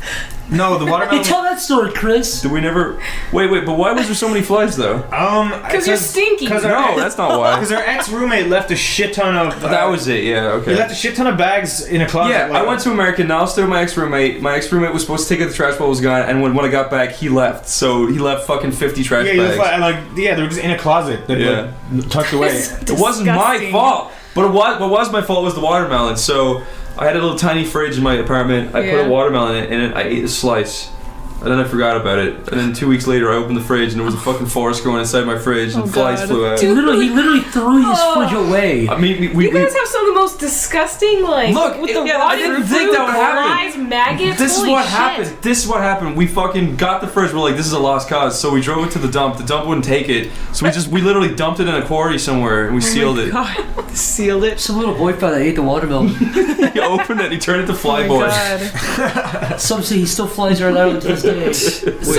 No, the Hey, watermelon. tell that story, Chris. Did we never... Wait, but why was there so many flies though? Because you're stinky. No, that's not why. Because our ex-roommate left a shit ton of. That was it, yeah, okay. He left a shit ton of bags in a closet. Yeah, like- I went to America, now I'll stay with my ex-roommate. My ex-roommate was supposed to take out the trash while I was gone, and when I got back, he left. So he left fucking 50 trash Yeah, he was bags. like, and like, yeah, they were just in a closet that like, tucked away. It wasn't my Disgusting. fault. But what was my fault was the watermelon. So I had a little tiny fridge in my apartment. I put a watermelon in it, I ate a slice. And then I forgot about it. And then 2 weeks later, I opened the fridge and there was a fucking forest growing inside my fridge and flies God. flew out. He literally threw his fridge away. I mean, You guys have some of the most disgusting, like, Look, with the I rotten didn't fruit, think that would happen. flies, maggots. This is holy what shit. happened. This is what happened. We fucking got the fridge. We're like, this is a lost cause. So we drove it to the dump. The dump wouldn't take it. So we literally dumped it in a quarry somewhere and we sealed it. God, sealed it. Some little boy found that ate the watermelon. He opened it. He turned it to Oh my flyboard. God. Some say he still flies around Ireland to this day. So,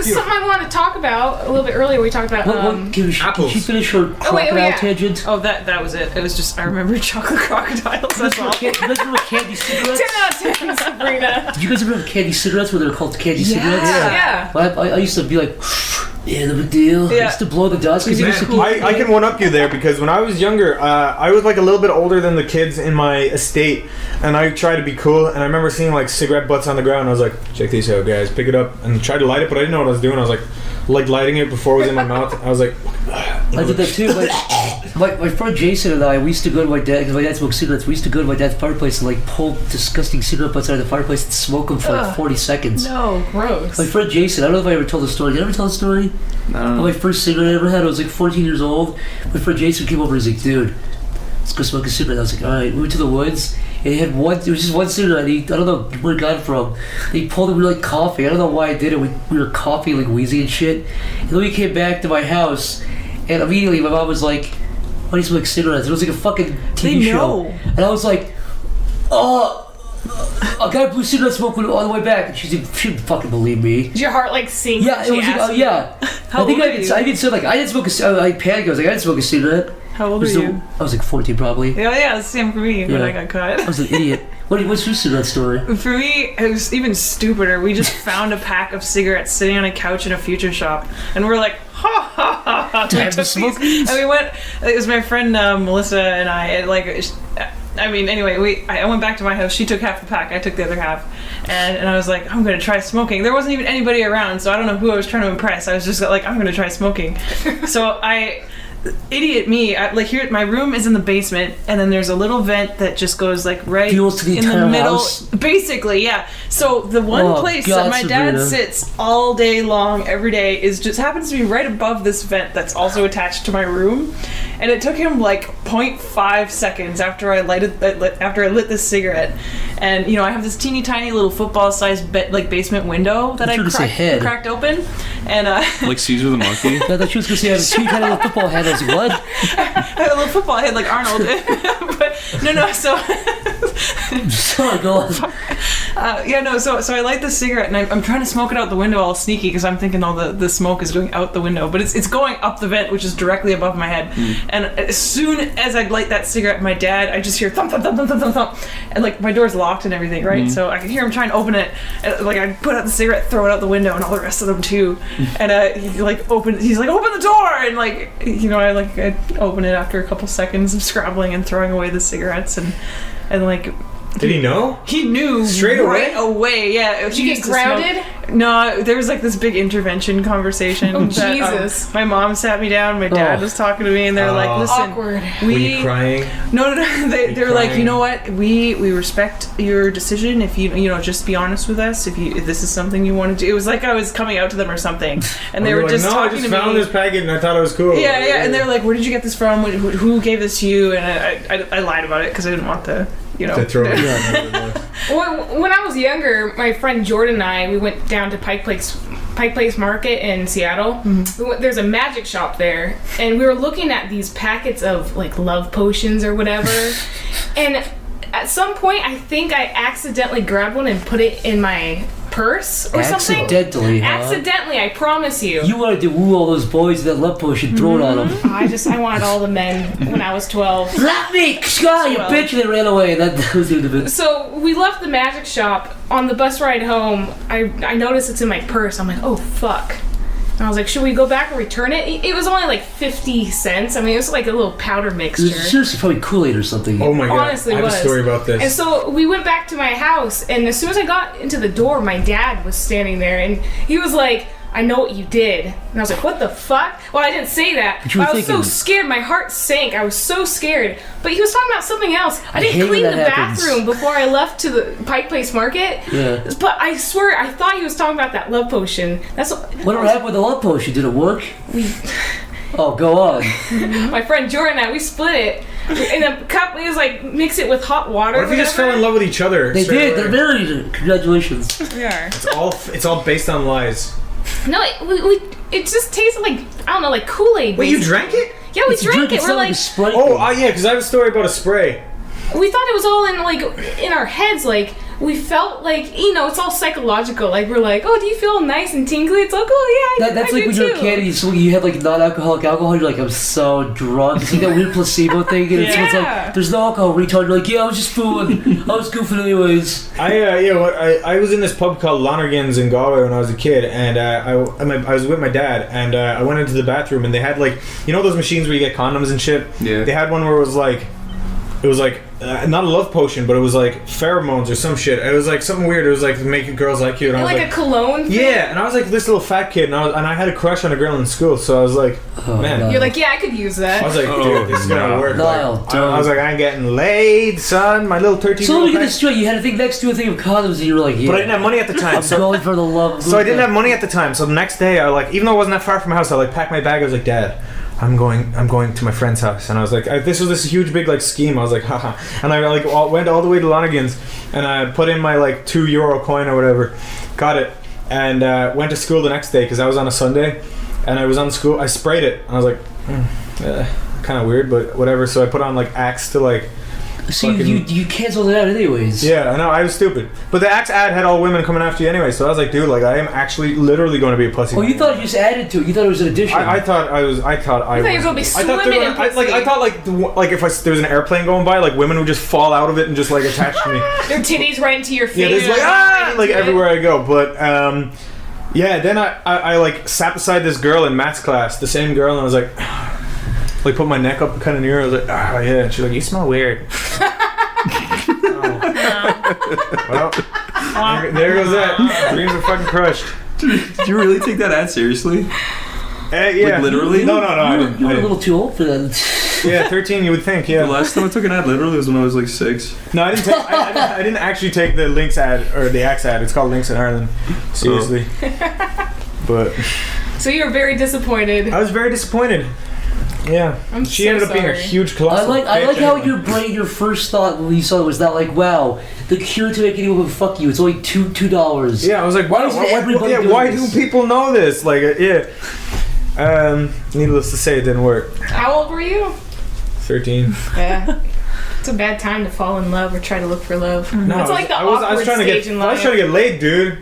something I wanted to talk about a little bit earlier. We talked about Can she finish her crocodile yeah. tangent? Oh, that was it. It was just I remember chocolate crocodiles. That's all. You guys remember candy cigarettes? 10 out of 10, Sabrina. Did you guys remember candy cigarettes where they were called candy cigarettes? Yeah. Well, I used to be like, yeah, no big deal. I Yeah. used to blow the dust because used to keep. I can one up you there because when I was younger, I was like a little bit older than the kids in my estate, and I tried to be cool. And I remember seeing like cigarette butts on the ground. And I was like, "Check these out, guys! Pick it up!" And tried to light it, but I didn't know what I was doing. I was like lighting it before it was in my mouth. I was like, I did that too. My friend Jason and I, we used to go to my dad because my dad smoked cigarettes. We used to go to my dad's fireplace and like pull disgusting cigarette butts out of the fireplace and smoke them for like 40 seconds. No, gross. My friend Jason, I don't know if I ever told the story. Did I ever tell the story? No. My first cigarette I ever had, I was like 14 years old. My friend Jason came over and he's like, dude, let's go smoke a cigarette. I was like, alright. We went to the woods and he had one, it was just one cigarette. I don't know where it got it from. He pulled it, we were like coughing. I don't know why I did it. We were coughing, like wheezing and shit. And then we came back to my house and immediately my mom was like, why do you smoke cigarettes? It was like a fucking TV show. And I was like, oh, a guy blew cigarette smoke on the way back. And she didn't fucking believe me. Did your heart like sink? Yeah, it when was she like, asked you? yeah. How I think old I are did. you? I did say like I didn't smoke a. I panicked. I was like I didn't smoke a cigarette. How old are you? I was like 14 probably. Yeah, the same for me when Yeah. I got I caught. was an idiot. What's your cigarette story? For me, it was even stupider. We just found a pack of cigarettes sitting on a couch in a future shop, and we're like, ha ha ha ha. Do I We have to took smoke these- these? And we went. It was my friend Melissa and I. And like, I mean, anyway, I went back to my house. She took half the pack. I took the other half, and I was like, I'm gonna try smoking. There wasn't even anybody around, so I don't know who I was trying to impress. I was just like, I'm gonna try smoking. So idiot me, like here, my room is in the basement, and then there's a little vent that just goes like right Fuels to the in the entire middle. house? Basically, yeah. So the one Oh, place God, that my dad Sabrina. sits all day long, every day, is just happens to be right above this vent that's also attached to my room. And it took him like 0.5 seconds after I lit this cigarette, and you know I have this teeny tiny little football-sized basement window that I I thought you were gonna say head. cracked open, and Like Caesar the monkey. I thought she was gonna say I have a two tiny little football head. I was like, what? I had a little football head like Arnold. But no. So Sorry, go on. So I light the cigarette and I'm trying to smoke it out the window all sneaky because I'm thinking all the smoke is going out the window, but it's going up the vent, which is directly above my head. And as soon as I light that cigarette, my dad, I just hear thump thump thump thump thump thump thump, and like my door's locked and everything, right? So I can hear him trying to open it, and like I put out the cigarette, throw it out the window, and all the rest of them too. And he's like, open the door, and like I open it after a couple seconds of scrabbling and throwing away the cigarettes, and like. did he know? He knew Straight away? right away. Yeah, Did you get grounded? No, there was like this big intervention conversation. Oh, that, Jesus. My mom sat me down, my dad was talking to me, and they're like, listen, Awkward. Were you crying? No, they were like, crying? you know what? We respect your decision. If you just be honest with us. If this is something you want to do, it was like I was coming out to them or something, and they were like, just no, talking I just to found me. this packet and I thought it was cool. Yeah, and they're like, where did you get this from? Who gave this to you? And I lied about it because I didn't want to, To throw it. When I was younger, my friend Jordan and I, we went down to Pike Place Market in Seattle. There's a magic shop there, and we were looking at these packets of like love potions or whatever. And at some point, I think I accidentally grabbed one and put it in my purse or something. Accidentally, huh? Accidentally, I promise you. You wanted to woo all those boys with that love potion, throw it on them. I wanted all the men when I was 12. Let me, Scott, you bitch, and they ran away. That was the end of it. So we left the magic shop. On the bus ride home, I noticed it's in my purse. I'm like, oh fuck. And I was like, should we go back and return it? It was only like 50 cents. I mean, it was like a little powder It mixture. was seriously probably Kool-Aid or something. Oh my god. Honestly, I have was. a story about this. And so we went back to my house, and as soon as I got into the door, my dad was standing there, and he was like, I know what you did. And I was like, what the fuck? Well, I didn't say that. But you were I was so thinking- scared. My heart sank. I was so scared. But he was talking about something else. I hate didn't when clean the that happens. bathroom before I left to the Pike Place Market. Yeah. But I swear, I thought he was talking about that love potion. That's What happened with the love potion? Did it work? Oh, go on. my friend Jordan and I, we split it. In a cup, it was like, mix it with hot water. What if you just fell in love with each other? They straight did. away? They're married. Congratulations. We are. It's all based on lies. No, it just tasted like, I don't know, like Kool-Aid. Wait, you basically. drank it? Yeah, we It's a drank drink, it. it's We're not like like, a Sprite Oh, thing. yeah, because I have a story about a spray. we thought it was all in our heads. Like, we felt like, it's all psychological. Like, we're like, oh, do you feel nice and tingly? It's like, oh yeah, That's I like do when you're a too. kid and you have like non-alcoholic alcohol. You're like, I'm so drunk. It's like that weird placebo thing, and it's Yeah. like there's no alcohol. Retard. You're like, yeah, I was just fooling. I was goofing anyways. I was in this pub called Lonergan's in Galway when I was a kid, and I was with my dad, and I went into the bathroom, and they had like, those machines where you get condoms and shit. Yeah. They had one where it was like not a love potion, but it was like pheromones or some shit. It was like something weird. It was like to make girls like you. And I was Like a cologne thing? yeah, and I was like this little fat kid, and I had a crush on a girl in school, so I was like, man. no. You're like, yeah, I could use that. I was like, dude, this is gonna work. Niall, Like, I was like, I'm getting laid, son. My little 13-year-old. So let me get this straight. You had a thing next to a thing of condoms, and you were like, yeah. But I didn't have money at the time, I'm so going for the love. I didn't have money at the time. So the next day, I like, even though it wasn't that far from my house, I like packed my bag. I was like, Dad, I'm going to my friend's house, and I was like, this was this huge big like scheme. I was like, haha, and I like went all the way to Lonergan's, and I put in my like €2 coin or whatever, got it, and went to school the next day because I was on a Sunday, and I was on school. I sprayed it, and I was like, kind of weird, but whatever. So I put on like Axe to like. So you canceled it out anyways. Yeah, I know, I was stupid. But the Axe ad had all women coming after you anyway, so I was like, dude, like I am actually literally going to be a pussy. Oh, you thought you just added to it. You thought it was an addition. I thought I was. You thought you were gonna be swimming in pussy. I thought like if there was an airplane going by, like women would just fall out of it and just like attach to me. Their titties right into your face. Yeah, there's like everywhere I go. But yeah, then I like sat beside this girl in maths class, the same girl, and I was like put my neck up kind of near her. I was like, oh yeah. And she's like, you smell weird. Well, there goes that. Dreams are fucking crushed. Did you really take that ad seriously? Yeah. Like, literally? No, I didn't. You were a little too old for that. Yeah, 13. You would think. The Yeah. last time I took an ad literally was when I was like 6. No, I didn't. I didn't actually take the Lynx ad or the Axe ad. It's called Lynx in Ireland. Seriously. But So you were very disappointed. I was very disappointed. Yeah. I'm She so ended up being a sorry. huge I colossal. like bitch how anyway. your brain, your first thought when you saw it was that like, wow, the cure to make anyone fuck you, it's only $2. Yeah, I was like, Why wow, isn't everybody yeah, doing why this? do people know this? Like, yeah. Needless to say, it didn't work. How old were you? 13. Yeah. It's a bad time to fall in love or try to look for love. No, It's like the I was awkward trying to stage get. in I was life. trying to get laid, dude.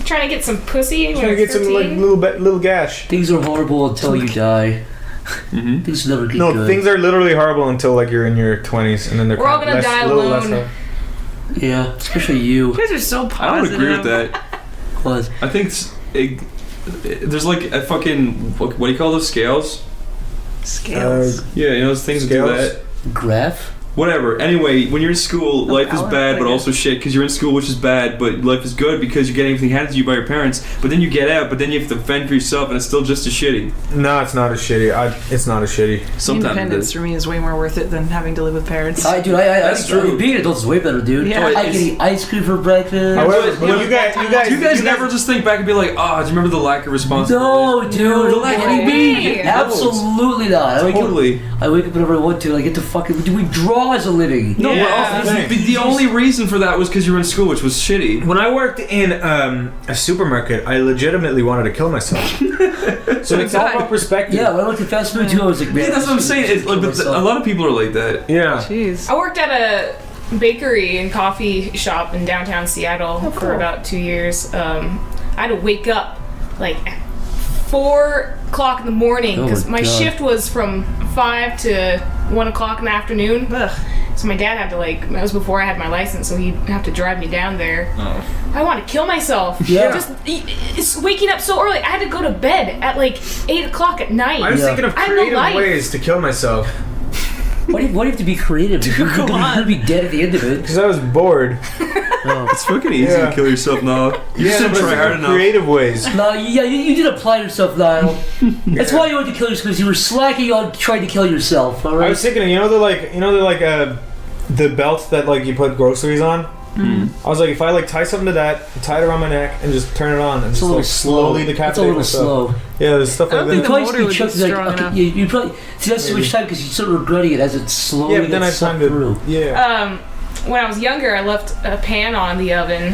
Trying to get some pussy when Trying to you're get some like 13? little gash. Things are horrible until you die. Things never get No, good. things are literally horrible until like you're in your 20s, and then they're We're all kind of gonna die little less alone. horrible. Yeah, especially you. You guys are so positive. I would agree with that. What? I think there's like a fucking what do you call those scales? Scales. Yeah, those things that do Scales? that. Graph? Whatever. Anyway, when you're in school, life is bad, but also shit because you're in school, which is bad, but life is good because you're getting everything handed to you by your parents. But then you get out, but then you have to fend for yourself, and it's still just as shitty. No, it's not as shitty. It's not as shitty. Sometimes Independence for me is way more worth it than having to live with parents. That's true. Being an adult is way better, dude. Yeah. I can eat ice cream for breakfast. However, but you guys never just think back and be like, do you remember the lack of responsibility? No, dude. The lack What do you mean? Hey. Absolutely not. Totally. I wake up whenever I want to. I get to fucking. We draw as a living. No, Yeah. but the only reason for that was because you were in school, which was shitty. When I worked in a supermarket, I legitimately wanted to kill myself. So it's all about perspective. Yeah, when I looked at fast food too, I was like, man. Yeah, that's what I'm saying. It's like, but a lot of people are like that. Yeah. Jeez. I worked at a bakery and coffee shop in downtown Seattle for about 2 years. I had to wake up like at 4 o'clock in the morning because my shift was from 5 to 1 o'clock in the afternoon. Ugh. So my dad had to that was before I had my license, so he'd have to drive me down there. Oh. I want to kill myself. Yeah. It's waking up so early. I had to go to bed at like 8 o'clock at night. I was thinking of I have no creative life. ways to kill myself. Why do you have to be creative? You're gonna be dead at the end of it. Because I was bored. It's fucking easy to kill yourself now. You just didn't try hard enough. Creative ways. No, yeah, you did apply yourself, Niall. That's why you wanted to kill yourself, because you were slacking on trying to kill yourself. All right. I was thinking, the belt that like you put groceries on. I was like, if I like tie something to that, tie it around my neck, and just turn it on, and It's just a little like slowly slow. decapitate It's a little myself. slow. Yeah, there's stuff I like don't that. think the motor would be strong enough. You probably see that's too much time because you start regretting it as it slowly Yeah, but then I gets sucked timed through. it. Yeah. When I was younger, I left a pan on the oven,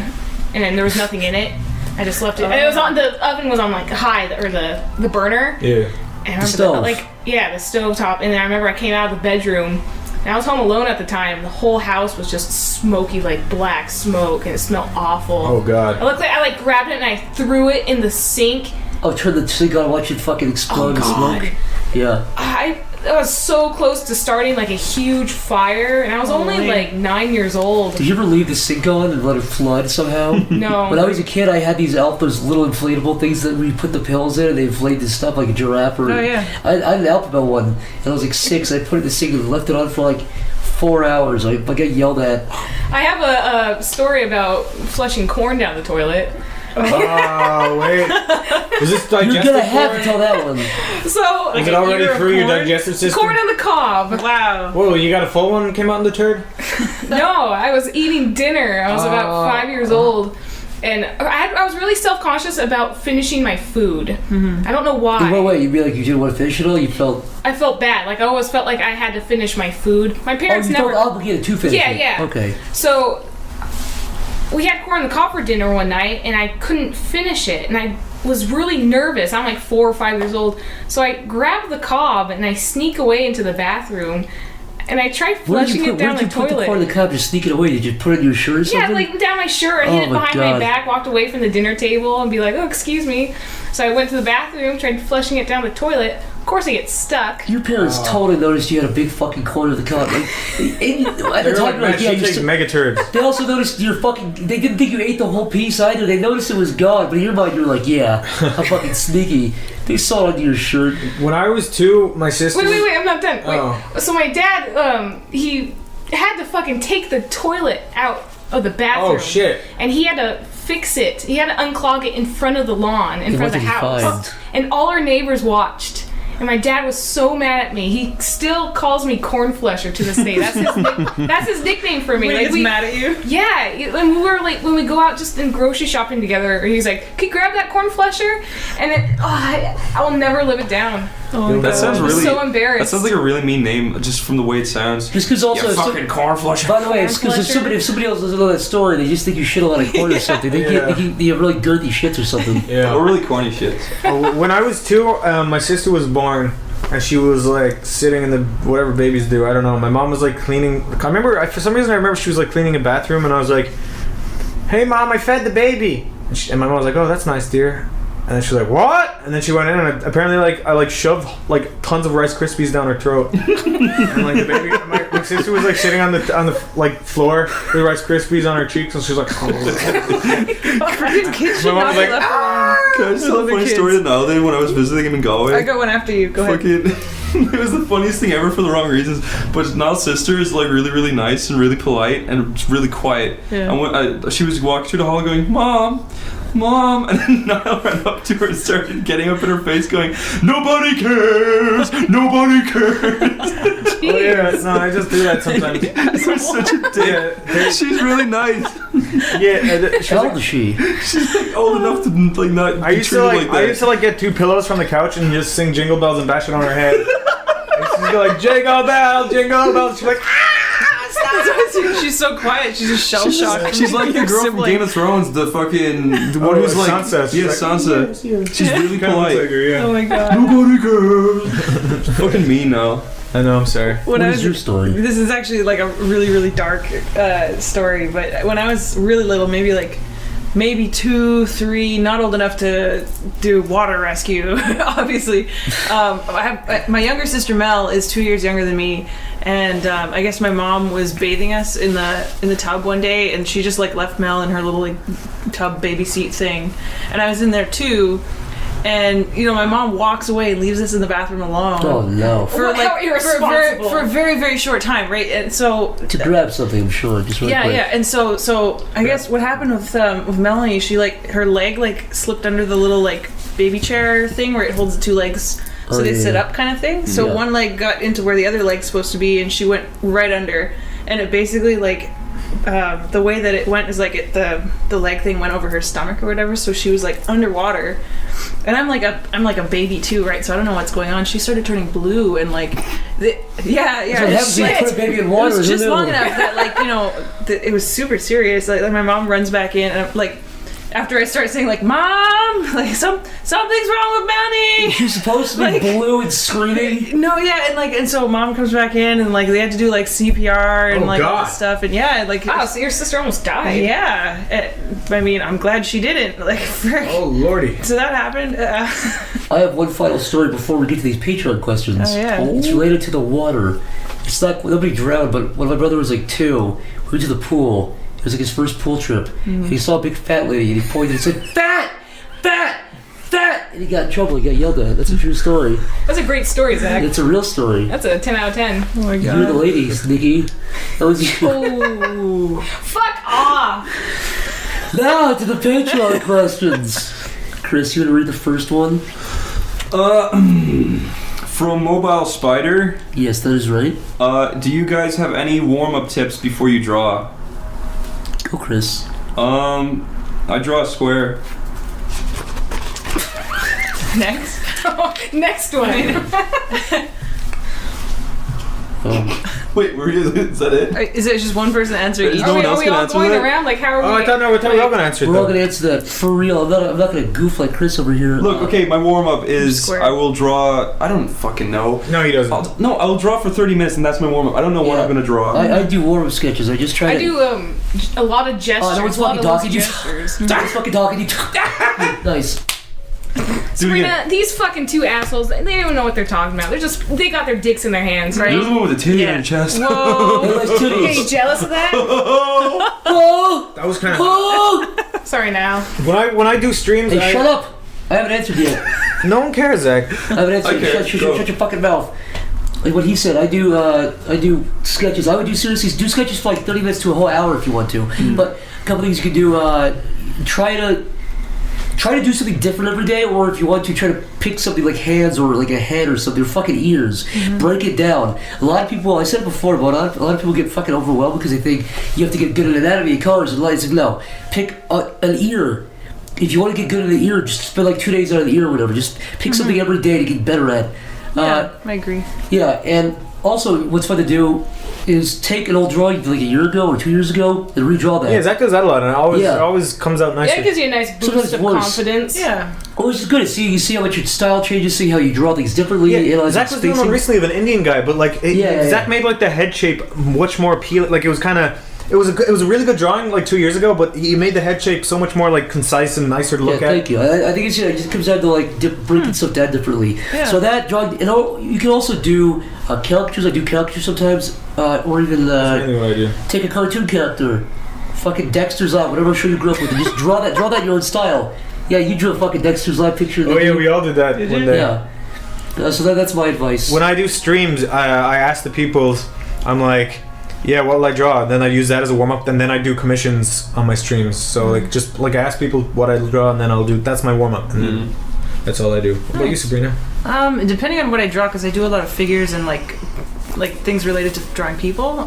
and then there was nothing in it. I just left it. It was on the oven was on like high or the burner. Yeah. And I remember stove. the stove top. And then I remember I came out of the bedroom. And I was home alone at the time. The whole house was just smoky, like black smoke, and it smelled awful. Oh God. I grabbed it and I threw it in the sink. Oh, turn the sink on, watch it fucking explode in smoke. Yeah. I was so close to starting like a huge fire, and I was only like 9 years old. Did you ever leave the sink on and let it flood somehow? No. When I was a kid, I had those little inflatable things that we put the pills in, and they inflate this stuff like a giraffe. Oh, yeah. I had an alphabet one, and I was like 6. I put it in the sink and left it on for like 4 hours. I got yelled at. I have a story about flushing corn down the toilet. Oh wait. Was this digestive? You're gonna have to corn? tell that one. So Is it already through your digestive system? corn on the cob. Wow. Whoa, you got a full one came out in the turd? No, I was eating dinner. I was about 5 years old. And I was really self-conscious about finishing my food. Mm-hmm. I don't know why. In what way? You'd be like, you didn't want to finish it all? You felt... I felt bad. Like, I always felt like I had to finish my food. My parents you never... felt obligated to finish it? Yeah. Okay. So, we had corn on the cob for dinner one night, and I couldn't finish it. And I was really nervous. I'm like 4 or 5 years old. So I grabbed the cob, and I sneak away into the bathroom. And I tried flushing it down the toilet. Where did you put the corn in the cob to sneak it away? Did you put it in your shirt or something? Yeah, like down my shirt. I hid it behind my back, walked away from the dinner table, and be like, oh, excuse me. So I went to the bathroom, tried flushing it down the toilet. Of course, I get stuck. Your parents totally noticed you had a big fucking corn in the cob. Like, at the time, Man, she takes mega turds. They also noticed your fucking... They didn't think you ate the whole piece either. They noticed it was gone, but in your mind, you were like, yeah, I'm fucking sneaky. They saw it under your shirt. When I was 2, my sister... Wait, I'm not done. Wait. Oh. So my dad, he had to fucking take the toilet out of the bathroom. Oh, shit. And he had to fix it. He had to unclog it in front of the lawn, in front of the house. And all our neighbors watched. And my dad was so mad at me. He still calls me corn flesher to this day. That's his nickname for me. When he gets mad at you? Yeah. And we were like, when we go out just in grocery shopping together, he's like, "Can you grab that corn flesher?" And I will never live it down. Oh, that sounds I'm really... so embarrassed. That sounds like a really mean name, just from the way it sounds. Just because also... You fucking corn flusher. By the way, it's because if somebody else doesn't know that story, they just think you shit a lot of corn or something. They think you have really girthy shits or something. Yeah. Or really corny shit. When I was 2, my sister was born, and she was like sitting in the whatever babies do. I don't know. My mom was like cleaning. For some reason I remember she was like cleaning a bathroom, and I was like, "Hey mom, I fed the baby." And my mom was like, "Oh, that's nice, dear." And then she was like, "What?" And then she went in, and apparently I shoved like tons of Rice Krispies down her throat. And like the baby, my sister was like sitting on the like floor with Rice Krispies on her cheeks, and she was like, "Oh." Kids should My mom not was be like, left alone. Can I just tell a funny kids. story to Nalde when I was visiting him in Galway? I got one after you. Go ahead. Fucking, it was the funniest thing ever for the wrong reasons. But Niall's sister is like really, really nice and really polite and really quiet. Yeah. And when she was walking through the hall going, Mom, and then Niall ran up to her and started getting up in her face going, nobody cares, nobody cares. Oh yeah, no, I just do that sometimes. He was such a dick. She's really nice. Yeah, How old is she? She's like old enough to like not I be used to treated like, like that. I used to like get 2 pillows from the couch and just sing Jingle Bells and bash it on her head. I used to go like Jingle Bells, Jingle Bells. She's like, She's so quiet. She's just shell shocked. She's like the girl from Game of Thrones, the fucking the one who's like Sansa. She's yeah, like, Sansa. She's really polite. like her, yeah. Oh my god. Nobody cares. Fucking mean now. I know. I'm sorry. What is your story? This is actually like a really, really dark story. But when I was really little, maybe 2, 3, not old enough to do water rescue, obviously. My younger sister Mel is 2 years younger than me, and I guess my mom was bathing us in the tub one day, and she just like left Mel in her little like tub baby seat thing, and I was in there too. And you know, my mom walks away and leaves us in the bathroom alone. Oh no! For How irresponsible. for a very, very short time, right? And so To grab something, I'm sure. Just really quick. yeah. And so I guess what happened with Melanie, she like her leg like slipped under the little like baby chair thing where it holds the 2 legs, so Oh, they yeah, sit yeah. up kind of thing. So Yeah. one leg got into where the other leg's supposed to be, and she went right under, and it basically like. The way that it went is like the leg thing went over her stomach or whatever, so she was like underwater, and I'm like a baby too, right? So I don't know what's going on. She started turning blue and like, That's what happens when you put a baby in it water. was isn't just it? long enough that like it was super serious. Like my mom runs back in and I'm, like. After I start saying like, Mom, like something's wrong with Melanie. She's supposed to be Like- blue and screaming. No, yeah, and so Mom comes back in and like they had to do like CPR and Oh, like all God. this stuff and yeah, like Wow, so your sister almost died. yeah. I mean, I'm glad she didn't. Like, frick. Oh lordy. So that happened. I have one final story before we get to these Patreon questions. Oh, yeah. It's related to the water. It's not nobody drowned, but when my brother was like 2, we went to the pool. It was like his first pool trip. And he saw a big fat lady and he pointed and said, "Fat! Fat! Fat!" And he got in trouble. He got yelled at. That's a true story. That's a great story, Zach. It's a real story. That's a 10 out of 10. Oh my You're the ladies, Nikki. That was you. Oh. Fuck off! Now to the Patreon questions. Chris, you want to read the first one? From Mobile Spider, Yes, that is right. do you guys have any warm-up tips before you draw? Go, Chris. I draw a square. Next. Next one. Wait, is that it? Is it just one person answering each? No one Are else we can all answer going that? around? Like, how are we? Oh, I thought we were all gonna answer it. We're all though. going to answer that for real. I'm not going to goof like Chris over here. Look, okay, my warm-up is Square. I will draw. I don't fucking know. No, he doesn't. I will draw for 30 minutes, and that's my warm-up. I don't know what Yeah. I'm gonna draw. I do warm-up sketches. I just try I to... do a lot of gestures. Oh, no one's a lot fucking of talking loose to you. gestures. No one's fucking talking to you. Nice. Sabrina, these fucking 2 assholes, they don't even know what they're talking about. They got their dicks in their hands, right? You're the one with the titty Yeah. on your chest. Whoa. Hey, nice Are you titties. jealous of that? Oh! That was kind of. Oh! Sorry now. When I do streams, Hey, shut up! I haven't answered yet. No one cares, Zach. I haven't answered. Okay, Shut go. your fucking mouth. Like what he said, I do sketches. I would do sketches for like 30 minutes to a whole hour if you want to. But a couple things you could do. Try to do something different every day, or if you want to, try to pick something like hands or like a head or something, or fucking ears. Break it down. A lot of people, I said it before, but a lot of people get fucking overwhelmed because they think you have to get good at anatomy and colors and lights. Like, no, pick an ear. If you want to get good at the ear, just spend like 2 days out of the ear or whatever. Just pick something every day to get better at. Yeah, I agree. Yeah, and also what's fun to do is take an old drawing like a year ago or 2 years ago and redraw that. Yeah, Zach does that a lot, and it Yeah. always comes out Yeah, nicely. it gives you a nice Sometimes boost of worse. confidence. Yeah. Or it's just good to see. You see how much your style changes, see how you draw things differently. Yeah, analyze Zach was doing one spacing. recently of an Indian guy, but like Zach made like the head shape much more appealing. Like it was kind of. It was a really good drawing like 2 years ago, but he made the head shape so much more like concise and nicer to Yeah, look at. thank you. I think it just comes down to like breaking stuff down differently. Yeah. So that drawing, you can also do caricatures. I do caricatures sometimes, or even That's mainly what I do. take a cartoon character, fucking Dexter's Lab, whatever show you grew up with, and just draw that in your own style. Yeah, you drew a fucking Dexter's Lab picture. Oh yeah, we all did that one day. Yeah. So that's my advice. When I do streams, I ask the people, I'm like, yeah, what'll I draw? Then I use that as a warm up, and then I do commissions on my streams. So like, just like I ask people what I draw, and then I'll do. That's my warm up, and then that's all I do. What about you, Sabrina? Depending on what I draw, because I do a lot of figures and like things related to drawing people.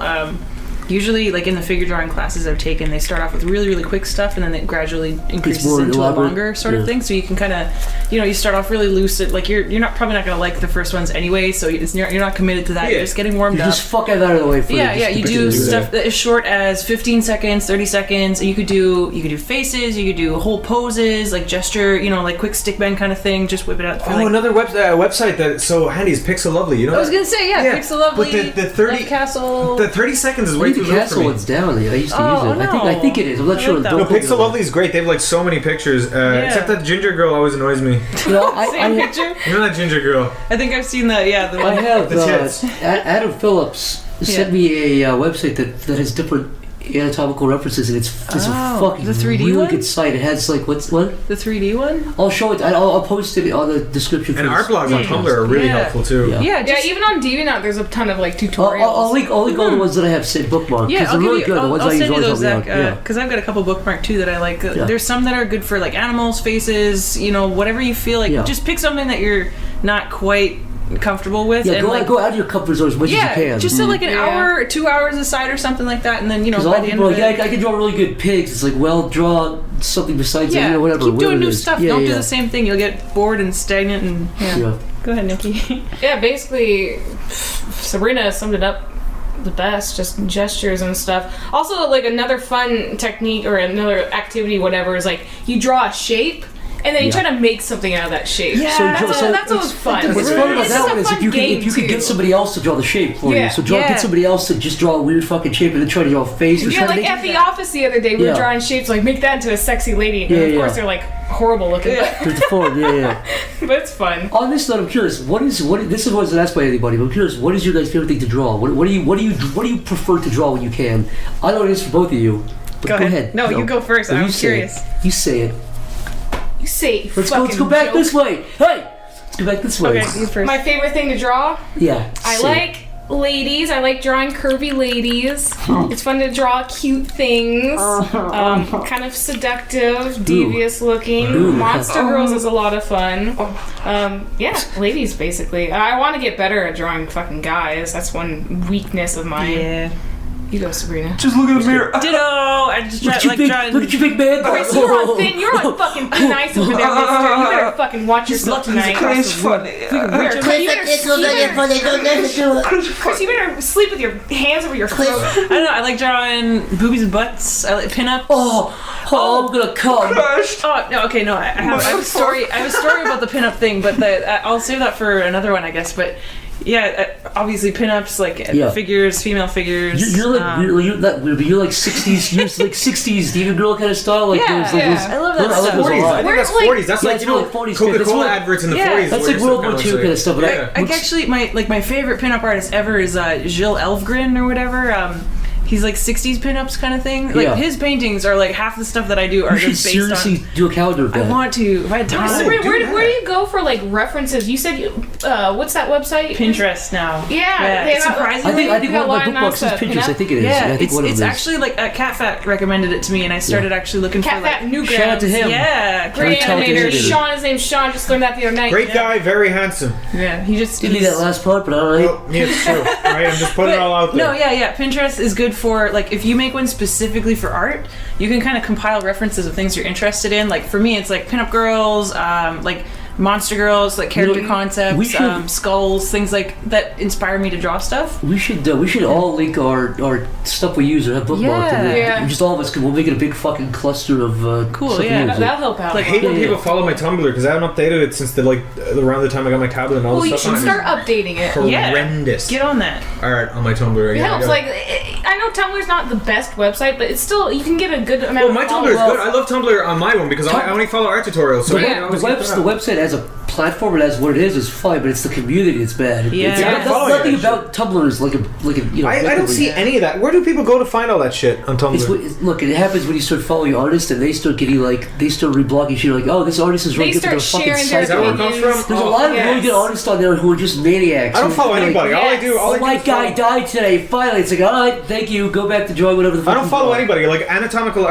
Usually, like in the figure drawing classes I've taken, they start off with really, really quick stuff, and then it gradually increases into a longer sort of thing. So you can kind of, you start off really loose. Like you're probably not going to like the first ones anyway, so you're not committed to that. You're just getting warmed up. Just fuck it out of the way for you do stuff that is short as 15 seconds, 30 seconds. You could do faces, you could do whole poses, like gesture, like quick stick bend kind of thing. Just whip it out. Another website that's so handy is Pixel Lovely. I was gonna say Pixel Lovely. But the 30 Castle. The 30 seconds is way too little for me. One's down. I used to use it. I think it is. I'm not sure. that No, Pixel Lovely is great. They have like so many pictures. Except that ginger girl always annoys me. Same picture. You know that ginger girl? I think I've seen that. Yeah, the one. I have. The tits. Adam Phillips sent me a website that has different anatomical references, and it's a fucking the 3D really one? good site. It has like what? The 3D one? I'll show it. I'll post it on the description. And art blogs on Tumblr are really helpful too. Yeah. Even on DeviantArt, there's a ton of like tutorials. I'll link all the ones that I have set bookmarked. Yeah, they're really good. The ones I'll I use send you always those, help me out. because I've got a couple bookmarked too that I like. There's some that are good for like animals, faces, whatever you feel like. Just pick something that you're not quite comfortable with. Yeah, go out of your comfort zone as much as you can. Just so like an hour or 2 hours aside or something like that, and then by the end of it, I can draw really good pigs. It's like, well, draw something besides whatever. Keep doing new stuff. Don't do yeah. the same thing. You'll get bored and stagnant. And Go ahead, Nikki. Yeah, basically, Sabrina summed it up the best, just gestures and stuff. Also, like another fun technique or another activity, whatever, is like you draw a shape. And then you try to make something out of that shape. Yeah, that's always fun. What's fun about that one is if you could get somebody else to draw the shape for you. So get somebody else to just draw a weird fucking shape and then try to draw a face. Yeah, like at the office the other day, we were drawing shapes like make that into a sexy lady. And of course they're like horrible looking. But it's fun. On this note, I'm curious. This wasn't asked by anybody, but I'm curious. What is your guys' favorite thing to draw? What do you prefer to draw when you can? I know it is for both of you. But go ahead. No, you go first. I'm curious. You say it. You say Let's go back this way. Hey, let's go back this way. Okay, you first. My favorite thing to draw? Yeah. I like ladies. I like drawing curvy ladies. It's fun to draw cute things. Kind of seductive, devious looking. Monster girls is a lot of fun. Ladies basically. I want to get better at drawing fucking guys. That's one weakness of mine. Yeah. You go, Sabrina. Just look in the mirror. Ditto! I just tried Look at your big man. Okay, so you're on fucking thin ice over there, mister. You better fucking watch yourself tonight. It's funny. Chris, you better sleep with your hands over your throat. I don't know, I like drawing boobies and butts. I like pin-ups. I'm gonna come. Oh, no, okay, no, I have a story about the pin-up thing, but I'll save that for another one, I guess, but obviously pin-ups, like figures, female figures. You're like 60s, you're like 60s demon girl kind of style. Like I love that stuff. 40s. I think that's 40s. That's like, like 40s. Coca-Cola adverts in the 40s. That's like World War II kind of stuff. Actually, my favorite pin-up artist ever is Gilles Elfgren or whatever. He's like 60s pinups kind of thing. Like his paintings are like half the stuff that I do are just based on. You should seriously do a calendar of that. I want to. If I had time. Where do you go for like references? You said what's that website? Pinterest now. Yeah. Surprisingly, I think one of my bookmarks is Pinterest. I think it is. Yeah, it's actually like Cat Fat recommended it to me, and I started actually looking Cat for like. Fat Newgrounds. Shout out to him. Yeah, great animator. Sean, his name's Sean. Just learned that the other night. Great guy, very handsome. Yeah, he just didn't need that last part, but alright. Well, yeah, it's true. Alright, I'm just putting it all out there. No, yeah. Pinterest is good for like if you make one specifically for art, you can kind of compile references of things you're interested in. Like for me, it's like pinup girls, like monster girls, like character concepts, skulls, things like that inspire me to draw stuff. We should all link our stuff we use or have bookmarked. And just all of us, we'll make it a big fucking cluster of cool. stuff Yeah, that'll help out. I hate when people follow my Tumblr because I haven't updated it since around the time I got my tablet and all this stuff. Well, you should start updating it. Horrendous. Get on that. All right, on my Tumblr. It helps. Like I know Tumblr's not the best website, but it's still you can get a good amount. Well, my Tumblr is good. I love Tumblr on my one because I only follow art tutorials. So the website has a platform as what it is fine, but it's the community that's bad. Yeah. It's Yeah, not- following nothing that about Tumblr is like a I don't see any of that. Where do people go to find all that shit on Tumblr? Look, it happens when you start following artists and they start getting they start reblogging shit. Like, oh, this artist is really They good. But start they're fucking sharing their Is that where it psycho. comes opinions. from? There's a lot of really good artists on there who are just maniacs. I don't who follow are like, anybody. All I do, Oh, my is guy follow- died today. Finally, it's like, all right, thank you. Go back to drawing whatever the fuck I don't you follow draw. anybody. Like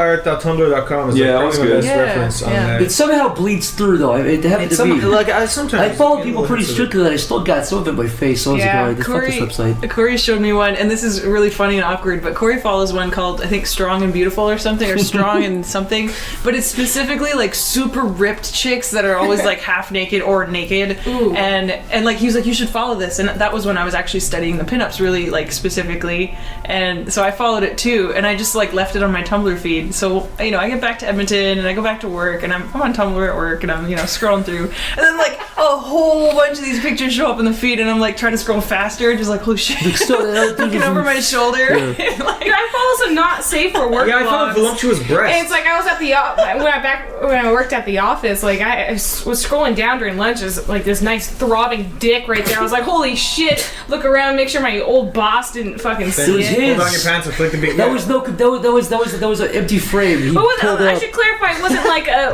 anatomicalara.tumblr.com is Yeah, that like was probably my good. best Yeah, reference on yeah. there. It somehow bleeds through though. It happened to me. I sometimes I follow people pretty strictly, and I still got some of it in my face. So I was like, Yeah, all right, fuck this website. Corey showed me one, and this is really funny and awkward, but Corey follows one called, I think, Strong and Beautiful or something, or Strong and something, but it's specifically like super ripped chicks that are always like half naked or naked, and like he was like, you should follow this, and that was when I was actually studying the pinups really like specifically, and so I followed it too, and I just like left it on my Tumblr feed. So I get back to Edmonton and I go back to work, and I'm on Tumblr at work, and I'm scrolling through, and then like a whole bunch of these pictures show up in the feed, and I'm like trying to scroll faster, just like, holy shit, looking over my shoulder. Like, I follow some not safe for work Yeah, I found blogs. voluptuous breasts. And it's like I was at the when I worked at the office. Like I was scrolling down during lunch. There's like this nice throbbing dick right there. I was like, holy shit! Look around, make sure my old boss didn't fucking see It was it. his. Hold on your pants and flick the beat. That was an empty frame. He But pulled I up. should clarify, it wasn't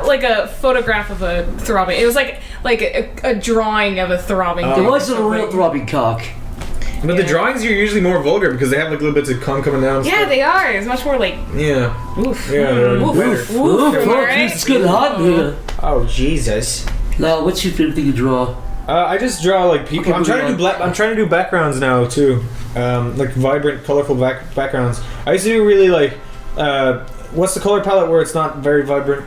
like a photograph of a throbbing. It was like a drawing of a throbbing. It dick or wasn't a real something. throbbing cock. But the drawings are usually more vulgar because they have like little bits of cum coming down. Yeah, they are. It's much more like Yeah. oof. Yeah, they're Oof. better. Oof. Ooh, Am I right? it's good and hot in here. Oh Jesus. Now, what's your favorite thing to draw? I just draw like people. Okay, I'm trying to moving do I'm trying to do backgrounds now too, like vibrant, colorful backgrounds. I used to do really like, what's the color palette where it's not very vibrant?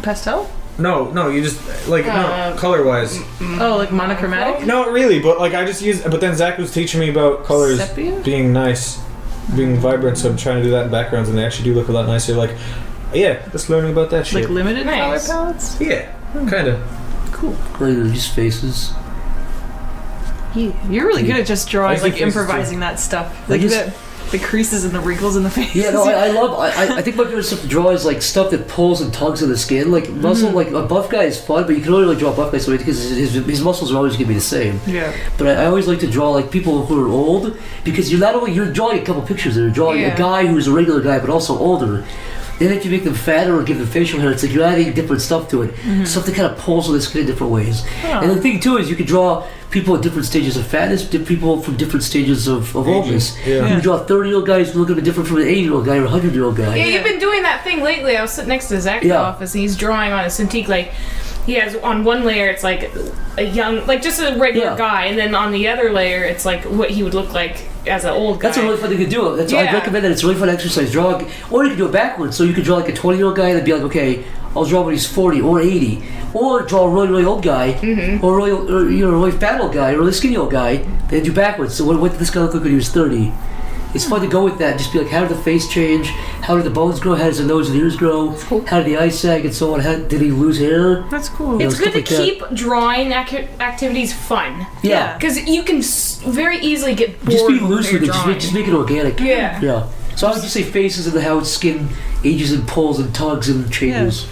Pastel? No, you just like no color wise. Oh, like monochromatic? Not really, but like I just use. But then Zach was teaching me about colors Sepia? being nice, being vibrant. So I'm trying to do that in backgrounds, and they actually do look a lot nicer. Like, yeah, just learning about that shit. Like limited Nice. color palettes? Yeah, kind of. Like, just faces. You're really good at just drawing, I like see faces, improvising that stuff. Like just- the creases and the wrinkles in the face. Yeah, no, I think my favorite stuff to draw is like stuff that pulls and tugs on the skin. Like muscle, like a buff guy is fun, but you can only really draw a buff guy because his muscles are always gonna be the same. Yeah. But I always like to draw like people who are old because you're drawing a couple pictures. You're drawing Yeah. a guy who's a regular guy but also older. Then if you make them fatter or give them facial hair, it's like you're adding different stuff to it. Stuff that kind of pulls on the skin in different ways. And the thing too is you could draw people at different stages of fatness, people from different stages of oldness. Yeah. You can draw a 30-year-old guy who's a little bit different from an 80-year-old guy or a 100-year-old guy. Yeah, you've been doing that thing lately. I was sitting next to Zach's Yeah. office, and he's drawing on a Cintiq. Like, he has on one layer, it's like a young, like just a regular Yeah. guy, and then on the other layer, it's like what he would look like as an old guy. That's a really fun thing to do. I Yeah. recommend that. It's a really fun exercise. Or you can do it backwards. So you could draw like a 20-year-old guy and be like, okay, I'll draw when he's 40 or 80. Or draw a really, really old guy, or a really fat old guy, or a really skinny old guy, then do backwards. So what did this guy look like when he was 30? It's fun to go with that. Just be like, how did the face change? How did the bones grow? How does the nose and ears grow? How did the eyes sag and so on? How did he lose hair? That's cool. It's stuff good to like that. keep drawing activities fun. Yeah. Because you can very easily get bored Just be when loose you're with it. drawing. Just make it organic. Yeah. Yeah. So I would just say faces and how its skin ages and pulls and tugs and changes.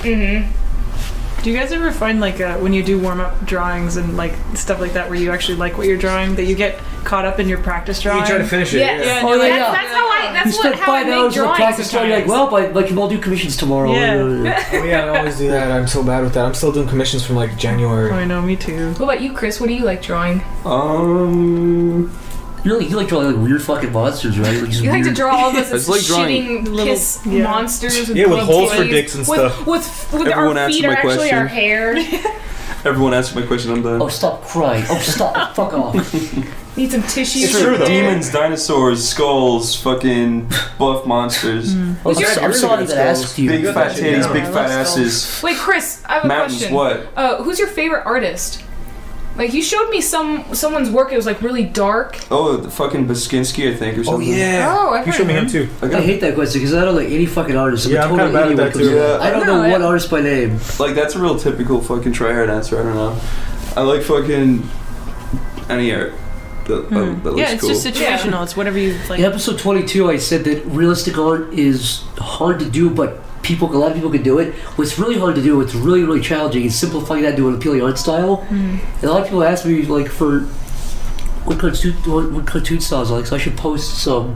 Do you guys ever find like when you do warm up drawings and like stuff like that where you actually like what you're drawing that you get caught up in your practice drawing? You try to finish it. Yeah. Yeah. Oh, yeah, That's, that's how I. You That's spent how I 5 make hours in the drawings. practice drawing. You're like, sometimes. well, but I'll do commissions tomorrow. Yeah. Oh yeah, I always do that. I'm so bad with that. I'm still doing commissions from like January. Oh, I know, me too. What about you, Chris? What do you like drawing? You like drawing like weird fucking monsters, right? Like, just You like to weird- draw all those just like drawing shitting piss monsters with, Yeah, with holes for titties, dicks and with, stuff. With Everyone our answered feet are my actually question. our hair. Everyone answered my question. I'm done. Oh, stop crying. Oh, stop. Fuck off. Need some tissue. It's for true, your though. hair. Demons, dinosaurs, skulls, fucking buff monsters, Oh, I'm sorry that I asked you. big got fat that shit titties, down. big I fat love skulls. asses, Wait, Chris, I have a mountains. question. What? Who's your favorite artist? Like you showed me someone's work. It was like really dark. Oh, the fucking Basinski, I think, or Oh something. yeah. Oh, I've you heard showed me of him too. I hate that question because I don't like any fucking artist. Yeah, I'm a total kinda bad at idiot when that it comes too. to that. Yeah. I don't No, know one yeah. artist by name. Like that's a real typical fucking tryhard answer. I don't know. I like fucking any art that looks Yeah, it's cool. just situational. It's whatever you like. In episode 22, I said that realistic art is hard to do, but a lot of people can do it. What's really hard to do, what's really, really challenging, is simplifying that into an appealing art style. And a lot of people ask me, like, for what cartoon styles I like, so I should post some.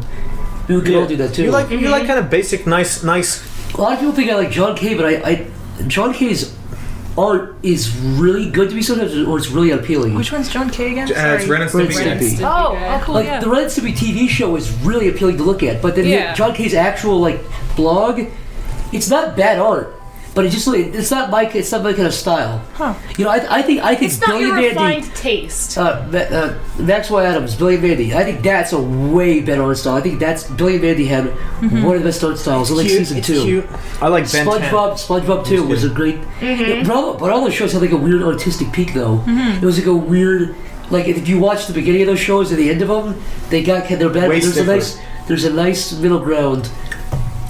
We can all do that too. You like kind of basic, nice. A lot of people think I like John Kay, but John Kay's art is really good to me sometimes, or it's really unappealing. Which one's John Kay again? It's Ren and Stimpy. Oh, cool. Like the Ren and Stimpy TV show is really appealing to look at, but then John Kay's actual like blog, it's not bad art, but it's not my kind of style. Huh. You know, I think It's not Billy your and refined Mandy, taste. Maxwell Adams, Billy and Mandy. I think that's a way better art style. I think that's Billy and Mandy had one of the best art styles in like season 2. Cute. I like Ben 10. SpongeBob 2 was a great. But all those shows had like a weird artistic peak though. It was like a weird. Like if you watch the beginning of those shows and the end of them, they're bad. Way There's a nice middle ground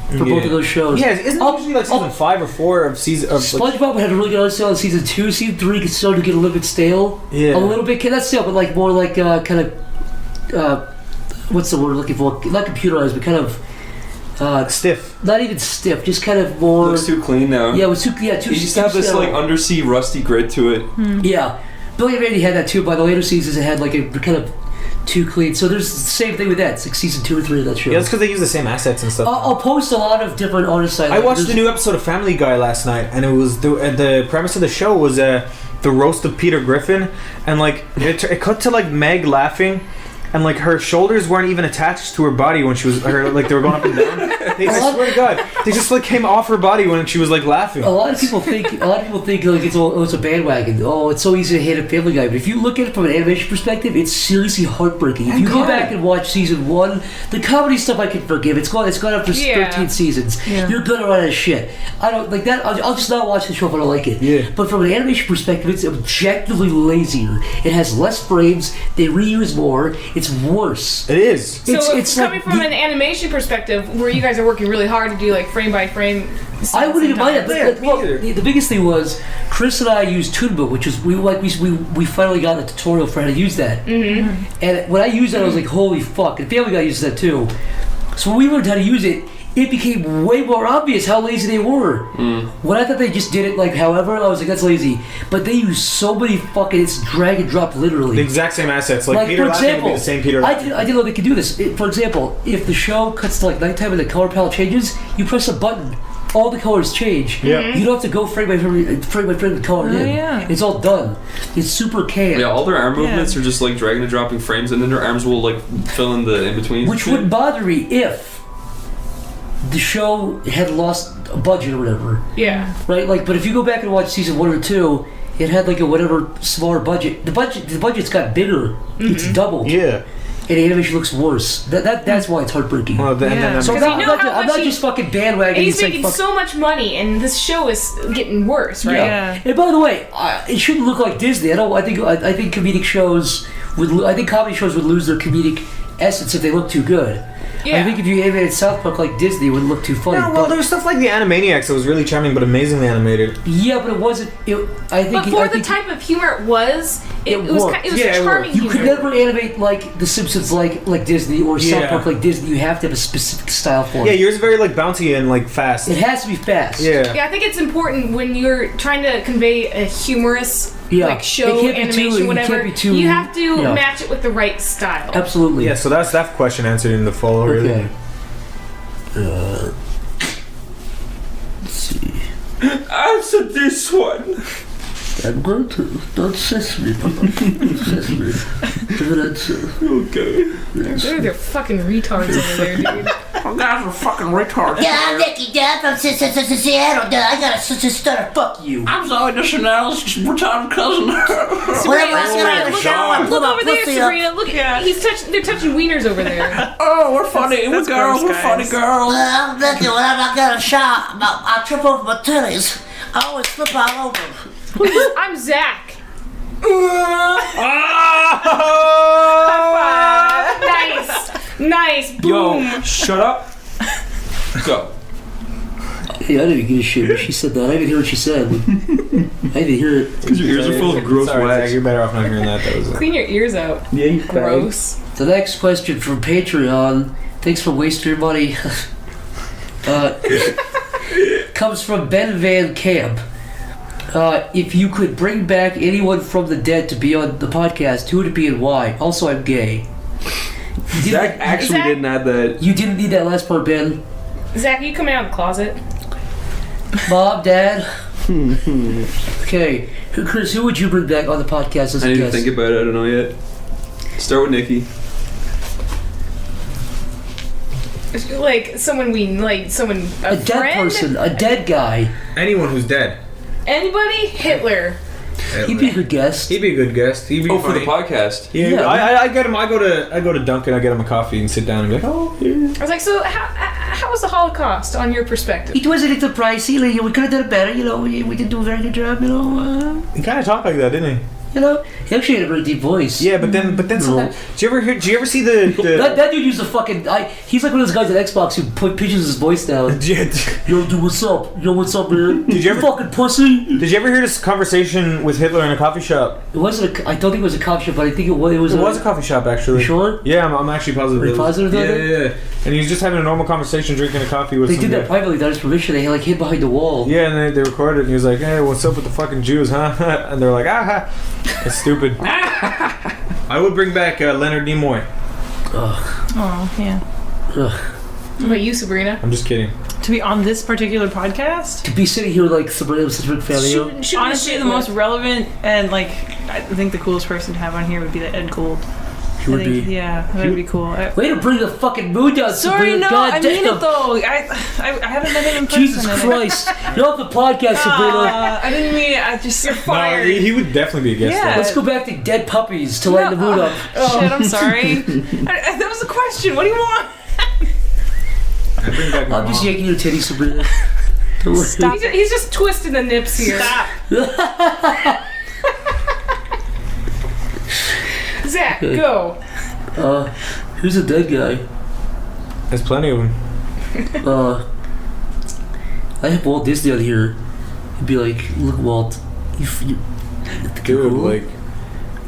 for both of those shows. Yeah, isn't it usually like season 5 or 4 of season of SpongeBob had a really good art style in season 2. Season 3 started to get a little bit stale. Yeah. A little bit, not stale, but like more like kind of what's the word I'm looking for? Not computerized, but kind of stiff. Not even stiff, just kind of more. Looks too clean now. Yeah, it was too. Yeah, too. It used to have this stale. like undersea rusty grit to it. Yeah, Billy and Mandy had that too. By the later seasons, it had like a kind of too clean. So there's the same thing with that. It's like season 2 or 3 of that show. Yeah, that's because they use the same assets and stuff. I'll post a lot of different artists. I watched the new episode of Family Guy last night, and it was the premise of the show was the roast of Peter Griffin, and like it cut to like Meg laughing, and like her shoulders weren't even attached to her body when she was like they were going up and down. I swear to God, they just like came off her body when she was like laughing. A lot of people think like it's a bandwagon. Oh, it's so easy to hate a Family Guy. But if you look at it from an animation perspective, it's seriously heartbreaking. If you go back and watch season 1, the comedy stuff I can forgive. It's gone after 13 seasons. Yeah. You're gonna run out of shit. I don't like that. I'll just not watch the show if I don't like it. Yeah. But from an animation perspective, it's objectively lazier. It has less frames. They reuse more. It's worse. It is. It's coming from an animation perspective, where you guys are working really hard to do like frame by frame. I wouldn't even mind it. But, me either. the biggest thing was Chris and I used Toonbook, which is we finally got a tutorial for how to use that. And when I used that, I was like, holy fuck! And Family Guy uses that too. So when we learned how to use it, it became way more obvious how lazy they were. When I thought they just did it like however, I was like, that's lazy. But they use so many fucking, it's drag and drop literally. The exact same assets. Like Peter for Laughing would example, be the same Peter I Laughing. didn't know they could do this. For example, if the show cuts to like nighttime and the color palette changes, you press a button, all the colors change. Yeah. You don't have to go frame by frame the color in. Yeah. It's all done. It's super can. Yeah, all their arm movements are just like dragging and dropping frames, and then their arms will like fill in the in between. Which wouldn't bother me if the show had lost a budget or whatever. Yeah. Right? Like, but if you go back and watch season 1 or 2, it had like a whatever smaller budget. The budget's got bigger. It's doubled. Yeah. And the animation looks worse. That's why it's heartbreaking. Well, then So Because you know how I'm much not just fucking bandwagoning. And he's It's like making so much money, and this show is getting worse, right? Yeah. And by the way, it shouldn't look like Disney. I think comedic shows I think comedy shows would lose their comedic essence if they look too good. Yeah. I think if you animated South Park like Disney, it wouldn't look too funny. Yeah, well, there was stuff like the Animaniacs that was really charming but amazingly animated. Yeah, but it wasn't. But for the type of humor it was worked. it was charming You humor. could never animate like The Simpsons like Disney or South Yeah. Park like Disney. You have to have a specific style for Yeah, it. yours is very like bouncy and like fast. It has to be fast. Yeah. Yeah, I think it's important when you're trying to convey a humorous like show, It can't be animation, too- whatever. It can't be too, you have to yeah. match it with the right style. Absolutely. Yeah, so that's that question answered in the follow. Really. Okay. Let's see. Answer this one. I'm going to. Don't sesame. Don't sesame. Good answer. Okay. They're fucking retards over there, dude. Guys are fucking retards. Yeah, I'm Nicky Dad from Seattle. I got a stutter. Fuck you. I'm sorry, this is Chanel's retarded cousin. Whenever I get out of the shower, I Look pull my over there, pussy up. Sabrina. Look, they're touching wieners over there. Oh, we're funny. We're that's girls. gross, We're funny guys. girls. I'm Nicky. Whenever I get a shower, I trip over my titties. I always flip all over. I'm Zach. Nice. Boom. Yo, shut up. Go. Hey, I didn't give a shit when she said that. I didn't hear what she said. I didn't hear it. Because your ears are full of gross Sorry, wax. Zach, you're better off not hearing that. That was Clean your ears out. Yeah, you Gross. The next question from Patreon. Thanks for wasting your money. comes from Ben Van Camp. If you could bring back anyone from the dead to be on the podcast, who would it be and why? Also, I'm gay. Zach actually didn't add that. You didn't need that last part, Ben. Zach, are you coming out of the closet? Mom, Dad. Okay, Chris, who would you bring back on the podcast as I a need to guest? think about it. I don't know yet. Start with Nikki. Like someone someone A dead friend? person, a dead guy. Anyone who's dead. Anybody? Hitler. He'd be a good guest. He'd be a good guest. He'd be For the funny. podcast. Yeah, I get him. I go to Dunkin'. I get him a coffee and sit down and be like, oh, yeah. I was like, so how was the Holocaust on your perspective? It was a little pricey. Like, we could have done it better. We didn't do a very good job. He kind of talked like that, didn't he? He actually had a really deep voice. Yeah, but then sometimes. Did you ever see the that dude used to fucking. He's like one of those guys at Xbox who pitches his voice down. Yo, dude, what's up? Yo, what's up, man? Did you ever fucking pussy? Did you ever hear this conversation with Hitler in a coffee shop? It wasn't. I don't think it was a coffee shop, but I think it was. It was a coffee shop, actually. You sure? Yeah, I'm actually positive. Are you positive about that? Yeah. And he was just having a normal conversation, drinking a coffee with. They some did that guy. privately without his permission. They hid behind the wall. Yeah, and they recorded it, and he was like, "Hey, what's up with the fucking Jews, huh?" And they're like, "Ah, that's stupid." I would bring back Leonard Nimoy. Oh, yeah. What about you, Sabrina? I'm just kidding. To be on this particular podcast? To be sitting here like Sabrina with such a big family. Honestly, the most relevant and I think the coolest person to have on here would be Ed Gould. He would be. Yeah, that would be cool. Way to bring the fucking mood down, Sorry, Sabrina. no, God I mean damn. it though. I haven't met him in person. Jesus Christ. You're off the podcast, Sabrina. I didn't mean it. I just you're No, fired. he would definitely be a guest. Yeah. Let's go back to dead puppies to lighten the mood up. Shit, I'm sorry. That was the question. What do you want? I'd bring back my I'm just mom. yanking your titty, Sabrina. Stop. He's just twisting the nips here. Stop. Zach, go. Who's a dead guy? There's plenty of them. I have Walt Disney on here. He'd be like, look, Walt. Dude, like.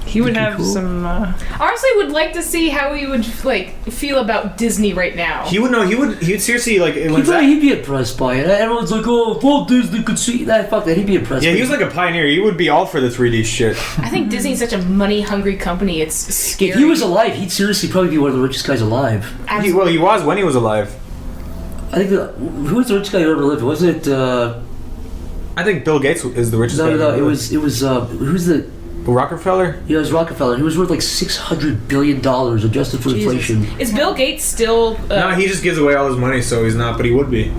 He would Think have you're cool? some. Honestly, would like to see how he would feel about Disney right now. He would know. He would seriously like. When He'd be impressed by it. Everyone's like, oh, if Walt Disney could see that. Fuck that. He'd be impressed. Yeah, by he was it. like a pioneer. He would be all for the 3D shit. I think Disney's such a money-hungry company. It's scary. If he was alive, he'd seriously probably be one of the richest guys alive. He was when he was alive. I think who was the richest guy who ever lived? Wasn't it? I think Bill Gates is the richest guy. No. It was. Who's the? Rockefeller. Yeah, it was Rockefeller. He was worth like $600 billion adjusted for inflation. Is Bill Gates still? No, he just gives away all his money, so he's not. But he would be.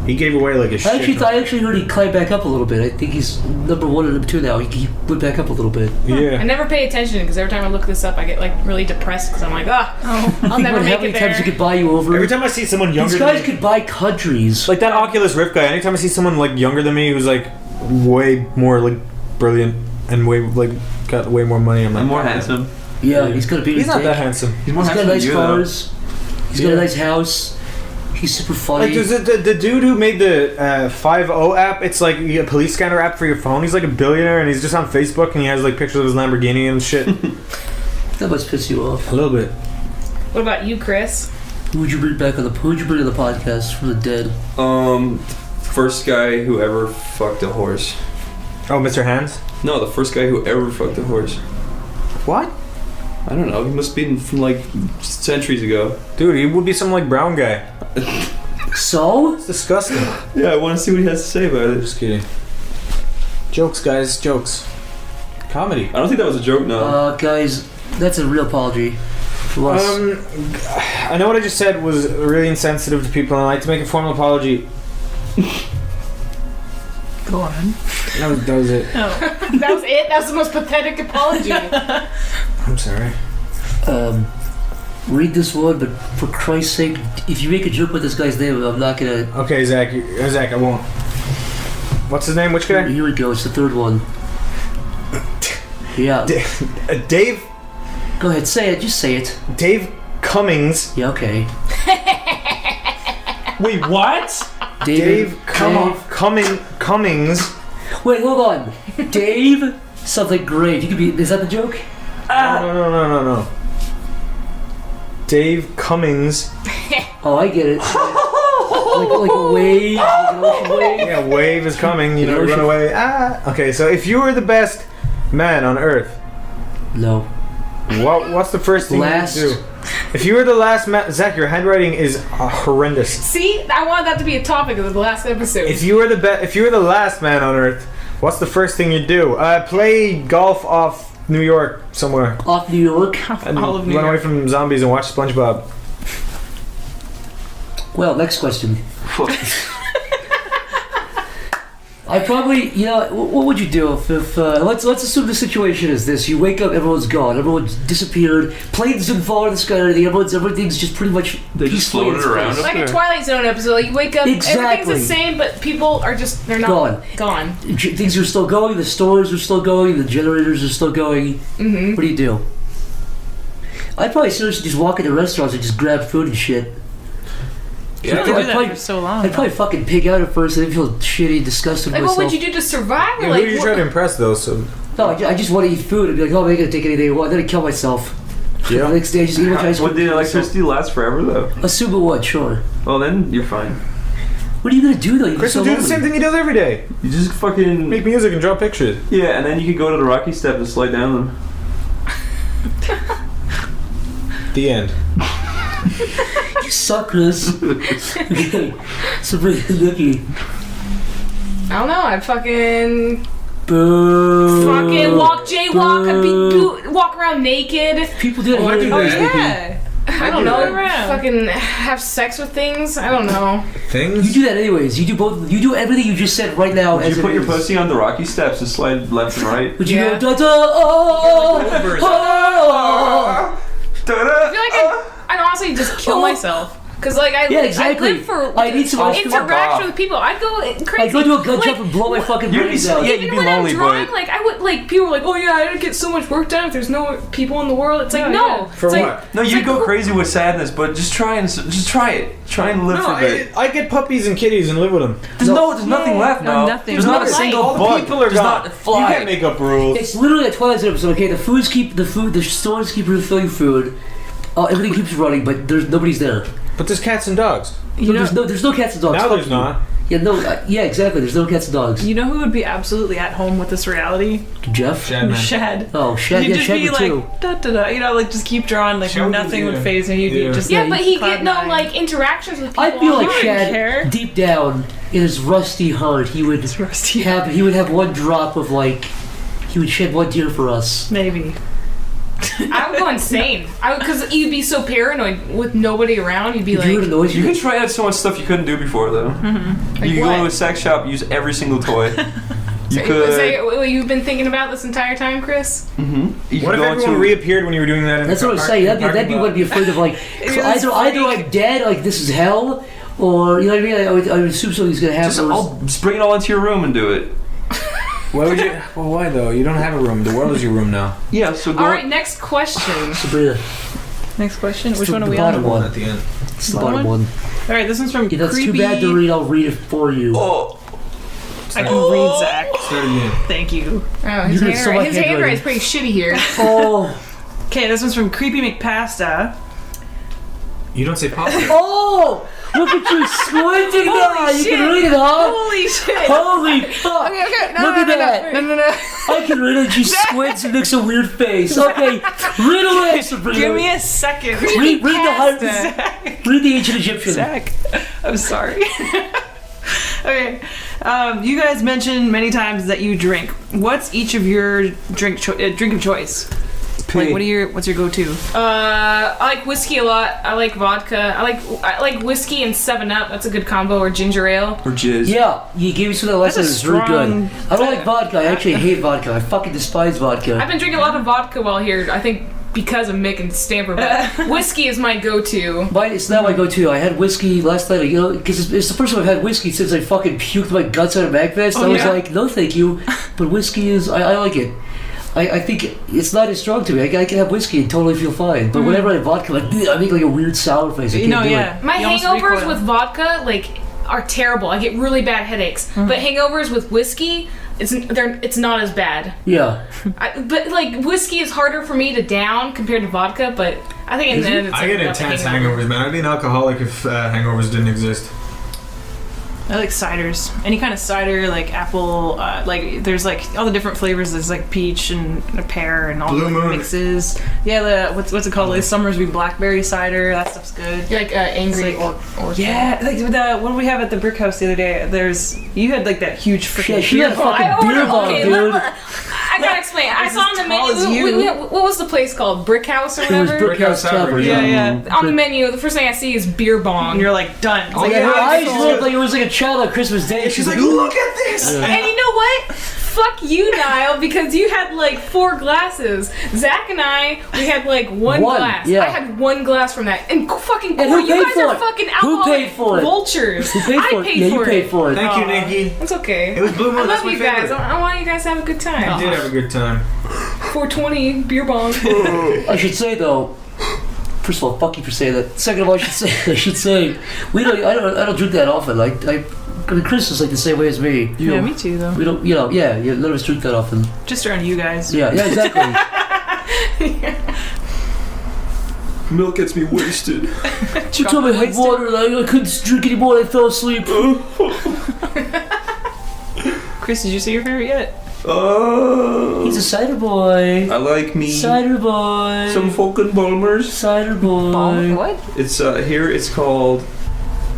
He gave away like a shit. I actually heard he climbed back up a little bit. I think he's number 1 and number 2 now. He went back up a little bit. I Yeah. never pay attention because every time I look this up, I get like really depressed because I'm like, I'll Think never about how make many it times he there. could buy you over. Every time I see someone younger These than guys me, could buy countries. like that Oculus Rift guy. Anytime I see someone like younger than me who's like way more like brilliant and way like got way more money, I'm like, I'm more handsome. Yeah, he's got a big He's not dick. that handsome. He's more He's got handsome nice than you, though. cars. He's got a nice house. He's super funny. Like, there's the dude who made the 5-0 app. It's like a police scanner app for your phone. He's like a billionaire, and he's just on Facebook, and he has like pictures of his Lamborghini and shit. That must piss you off. A little bit. What about you, Chris? Who would you bring back on the? Who would you bring on the podcast from the dead? First guy who ever fucked a horse. Oh, Mr. Hands. No, the first guy who ever fucked a horse. What? I don't know. He must be from like centuries ago. Dude, he would be some like brown guy. So? It's disgusting. Yeah, I want to see what he has to say about it. Just kidding. Jokes, guys. Jokes. Comedy. I don't think that was a joke. No. Guys, that's a real apology for us. I know what I just said was really insensitive to people, and I'd like to make a formal apology. Go on. That was it. That was it? That was the most pathetic apology. I'm sorry. Read this one, but for Christ's sake, if you make a joke with this guy's name, I'm not gonna. Okay, Zach, I won't. What's his name? Which guy? Here we go. It's the third one. Yeah. Dave. Go ahead. Say it. Just say it. Dave Cummings. Yeah. Okay. Wait, what? Dave Cummings. Wait, hold on. Dave something great. You could be. Is that the joke? No. Dave Cummings. Oh, I get it. like a wave, like an ocean wave. Yeah, wave is coming. You know, run away. Ah. Okay, so if you were the best man on Earth, No. what's the first thing Last. you do? If you were the last man, Zach, your handwriting is horrendous. See, I wanted that to be a topic of the last episode. If you were the last man on Earth, what's the first thing you'd do? Play golf off New York somewhere. Off New York. And All of New run away York. from zombies and watch SpongeBob. Well, next question. I probably, what would you do if let's assume the situation is this: you wake up, everyone's gone, everyone's disappeared, planes didn't fall out of the sky, or anything, everything's just pretty much They just peacefully in floated around space. up like a Twilight Zone episode, like you wake up, Exactly. everything's the same, but people are just, they're not gone. Things are still going, the stores are still going, the generators are still going. Mm-hmm. What do you do? I'd probably seriously just walk into restaurants and just grab food and shit. You have to I'd do that for so long. I'd probably fucking pig out at first. I'd feel shitty, disgusted Like, with what myself. would you do to survive? Yeah, Or who like, are you trying to impress though? So No, I just want to eat food. I'd be like, oh, I'm not gonna take anything I want. Then I'd kill myself. The yeah. next day, I just eat my ice cream. Would the electricity last forever though? Assume it would, sure. Well, then you're fine. What are you gonna do though? You're Chris so will do the lonely. same thing he does every day. You just fucking Make music and draw pictures. yeah, and then you could go to the Rocky Step and slide down them. The end. You suck, Chris. Okay, so bring Nikki. I don't know, I'd fucking Boo. jaywalk, I'd walk around naked. People do that Oh, I here do anyways, that. Nikki. Yeah. I don't do know, that. fucking have sex with things. I don't know. Things. You do that anyways. You do both. You do everything you just said right now. Would as you it put your is. pussy on the Rocky Steps and slide left and right? Would you Yeah. go da da oh, oh, I feel like I'd honestly just kill myself. Cause like I, Yeah, exactly. I live for I need some interaction with people. I'd go crazy. I'd go do a gun Like, jump and blow my fucking You'd be brains so- out. yeah, even you'd be when lonely, I'm drawing, but- like I would like people were like, oh yeah, I get so much work done if there's no people in the world. It's like no. For it's what? Like, No, it's you like, go who- crazy with sadness, but just try it. Try and live No, for a bit. I get puppies and kitties and live with them. There's nothing left now. nothing. There's not a There's single not bug. People are There's gone. not a fly. You can't make up rules. It's literally a Twilight Zone episode. Okay, the stores keep refilling food. Everything keeps running, but nobody's there. But there's cats and dogs. There's no cats and dogs. Now Fuck there's you. not. Yeah, no. Yeah, exactly. There's no cats and dogs. You know who would be absolutely at home with this reality? Jeff. Shadman. Shad. Oh, Shad. You'd Yeah, just Shad be would too. like, da da da, like just keep drawing, like Shad would, nothing would yeah. phase him. You'd Yeah. be just yeah, like, but he cloud get no nine. like interactions with people. I feel like online. Shad- Shad, care. deep down in his rusty heart, he would rusty. he would have one drop of like, he would shed one tear for us. Maybe. I would go insane. Because you'd be so paranoid with nobody around. You'd be If you heard a like, noise, You you could try out so much stuff you couldn't do before, though. Like You could what? go to a sex shop, use every single toy. You so, could. so what you've been thinking about this entire time, Chris? You What could if go everyone into. reappeared when you were doing that? In That's the what I'm car- saying. That'd parking be lot? what I'd be afraid of. Like, was either I'm dead, like this is hell, or you know what I mean. I would assume something's gonna happen. Just bring it all into your room and do it. Why would you? Well, why though? You don't have a room. The world is your room now. Yeah, so go. All right, next question. Sabrina, Next question. Which the- one are the we bottom on? one. At the end. It's the bottom one. All right, this one's from Yeah, that's Creepy. too bad to read. I'll read it for you. Oh, I can read, Zach. Start again. Thank you. Oh, You did so much his handwriting. handwriting's pretty shitty here. Oh, Okay, this one's from Creepy McPasta. You don't say pop. oh! Look at you squinting now. You shit. can read it, huh? Holy shit! Holy fuck! Okay, no, Look no, at no, that. no, no, no. I can read it. She squints and makes a weird face. Okay, read away, Sabrina. Give me a second. read the Zach. read the ancient Egyptian. Zach. I'm sorry. Okay. You guys mentioned many times that you drink. What's each of your drink of choice? Like, what's your go-to? I like whiskey a lot. I like vodka. I like whiskey and 7-Up. That's a good combo. Or ginger ale. or jizz. Yeah, you gave me some of that last time. That's a It's really strong- good. I don't like vodka. I actually hate vodka. I fucking despise I've vodka. been drinking a lot of vodka while here. I think because of Mick and Stamper. But whiskey is my go-to. It's not my go-to. I had whiskey last night, you know, because it's the first time I've had whiskey since I fucking puked my guts out of MagFest. I was yeah? like, no thank you. But whiskey is, I like it. I think it's not as strong to me. I can have whiskey and totally feel fine. But whenever I have vodka, like, I make like a weird sour face. I can't do it. My You almost hangovers recoil. with vodka like are terrible. I get really bad headaches. But hangovers with whiskey, it's not as bad. Yeah. But like whiskey is harder for me to down compared to vodka. But I think in the end, it's I like get about the intense hangover. hangovers, man. I'd be an alcoholic if hangovers didn't exist. I like ciders. Any kind of cider, like apple, like there's like all the different flavors. There's like peach and a pear and all Blue the Moon. mixes. Yeah, the what's it called? Like Summersby blackberry cider. That stuff's good. You're like angry or Yeah, like what did we have at the brick house the other day? You had like that huge freaking. Yeah, she had a fucking I ordered- beer bong, okay, dude. I gotta explain. I saw on the tall as menu. you. What was the place called? Brick House or It was whatever. Brick House Tavern. Yeah. On the menu, the first thing I see is beer bong. And you're like done. It's Oh, like, yeah, her yeah, eyes she's looked like it was like a child on Christmas Day. She's like, look at this. And you know what? Fuck you, Niall, because you had like 4 glasses. Zach and I, we had like one glass. yeah. I had 1 glass from that. And fucking And who Corey, you paid guys for are it? fucking Who alcoholic paid for it? vultures. Who paid for I it? paid Yeah, for you it. paid for it. Thank you, Nikki. It's okay. It was Blue Moon. I That's love my you guys. favorite. I want you guys to have a good time. I did have a good time. 420 beer bong. I should say though, first of all, fuck you for saying that. Second of all, I should say I don't drink that often. I mean, Chris is like the same way as me. yeah, me too though. We don't, none of us drink that often. Just around you guys. Yeah, exactly. Milk gets me wasted. She told me I had water and I couldn't drink anymore and I fell asleep. Chris, did you say your favorite yet? He's a cider boy. I like me Cider boy. some fucking Bulmers. Cider boy. What? It's here. It's called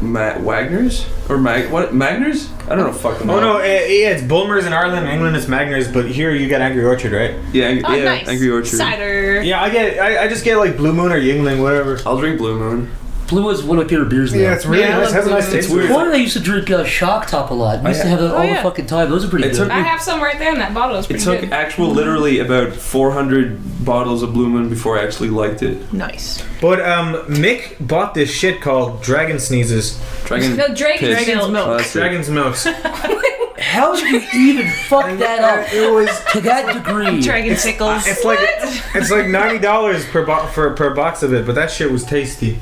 Wagner's or Magners? I don't know. Fucking. Oh no, yeah, it's Bulmers in Ireland. In England, it's Magners. But here you get Angry Orchard, right? Yeah, Oh, nice. Angry Orchard. Cider. Yeah, I just get like Blue Moon or Yingling, whatever. I'll drink Blue Moon. Blue is one of my favorite beers now. Yeah, it's really Yeah, I nice. love Has a nice Blue taste. Moon. It's It's weird. Before I used to drink Shock Top a lot. We used to have that all the yeah. fucking time. Those are pretty It good. took I have some right there in that bottle. It's It pretty took good. actual literally about 400 bottles of Blue Moon before I actually liked it. Nice. But Mick bought this shit called Dragon Sneezes. Dragon. No, Dragon's Piss. Dragon's milk. Oh, that's it. Dragon's Milks. How did you even fuck that up It was. to that degree? Dragon tickles. It's like $90 per box of it, but that shit was tasty.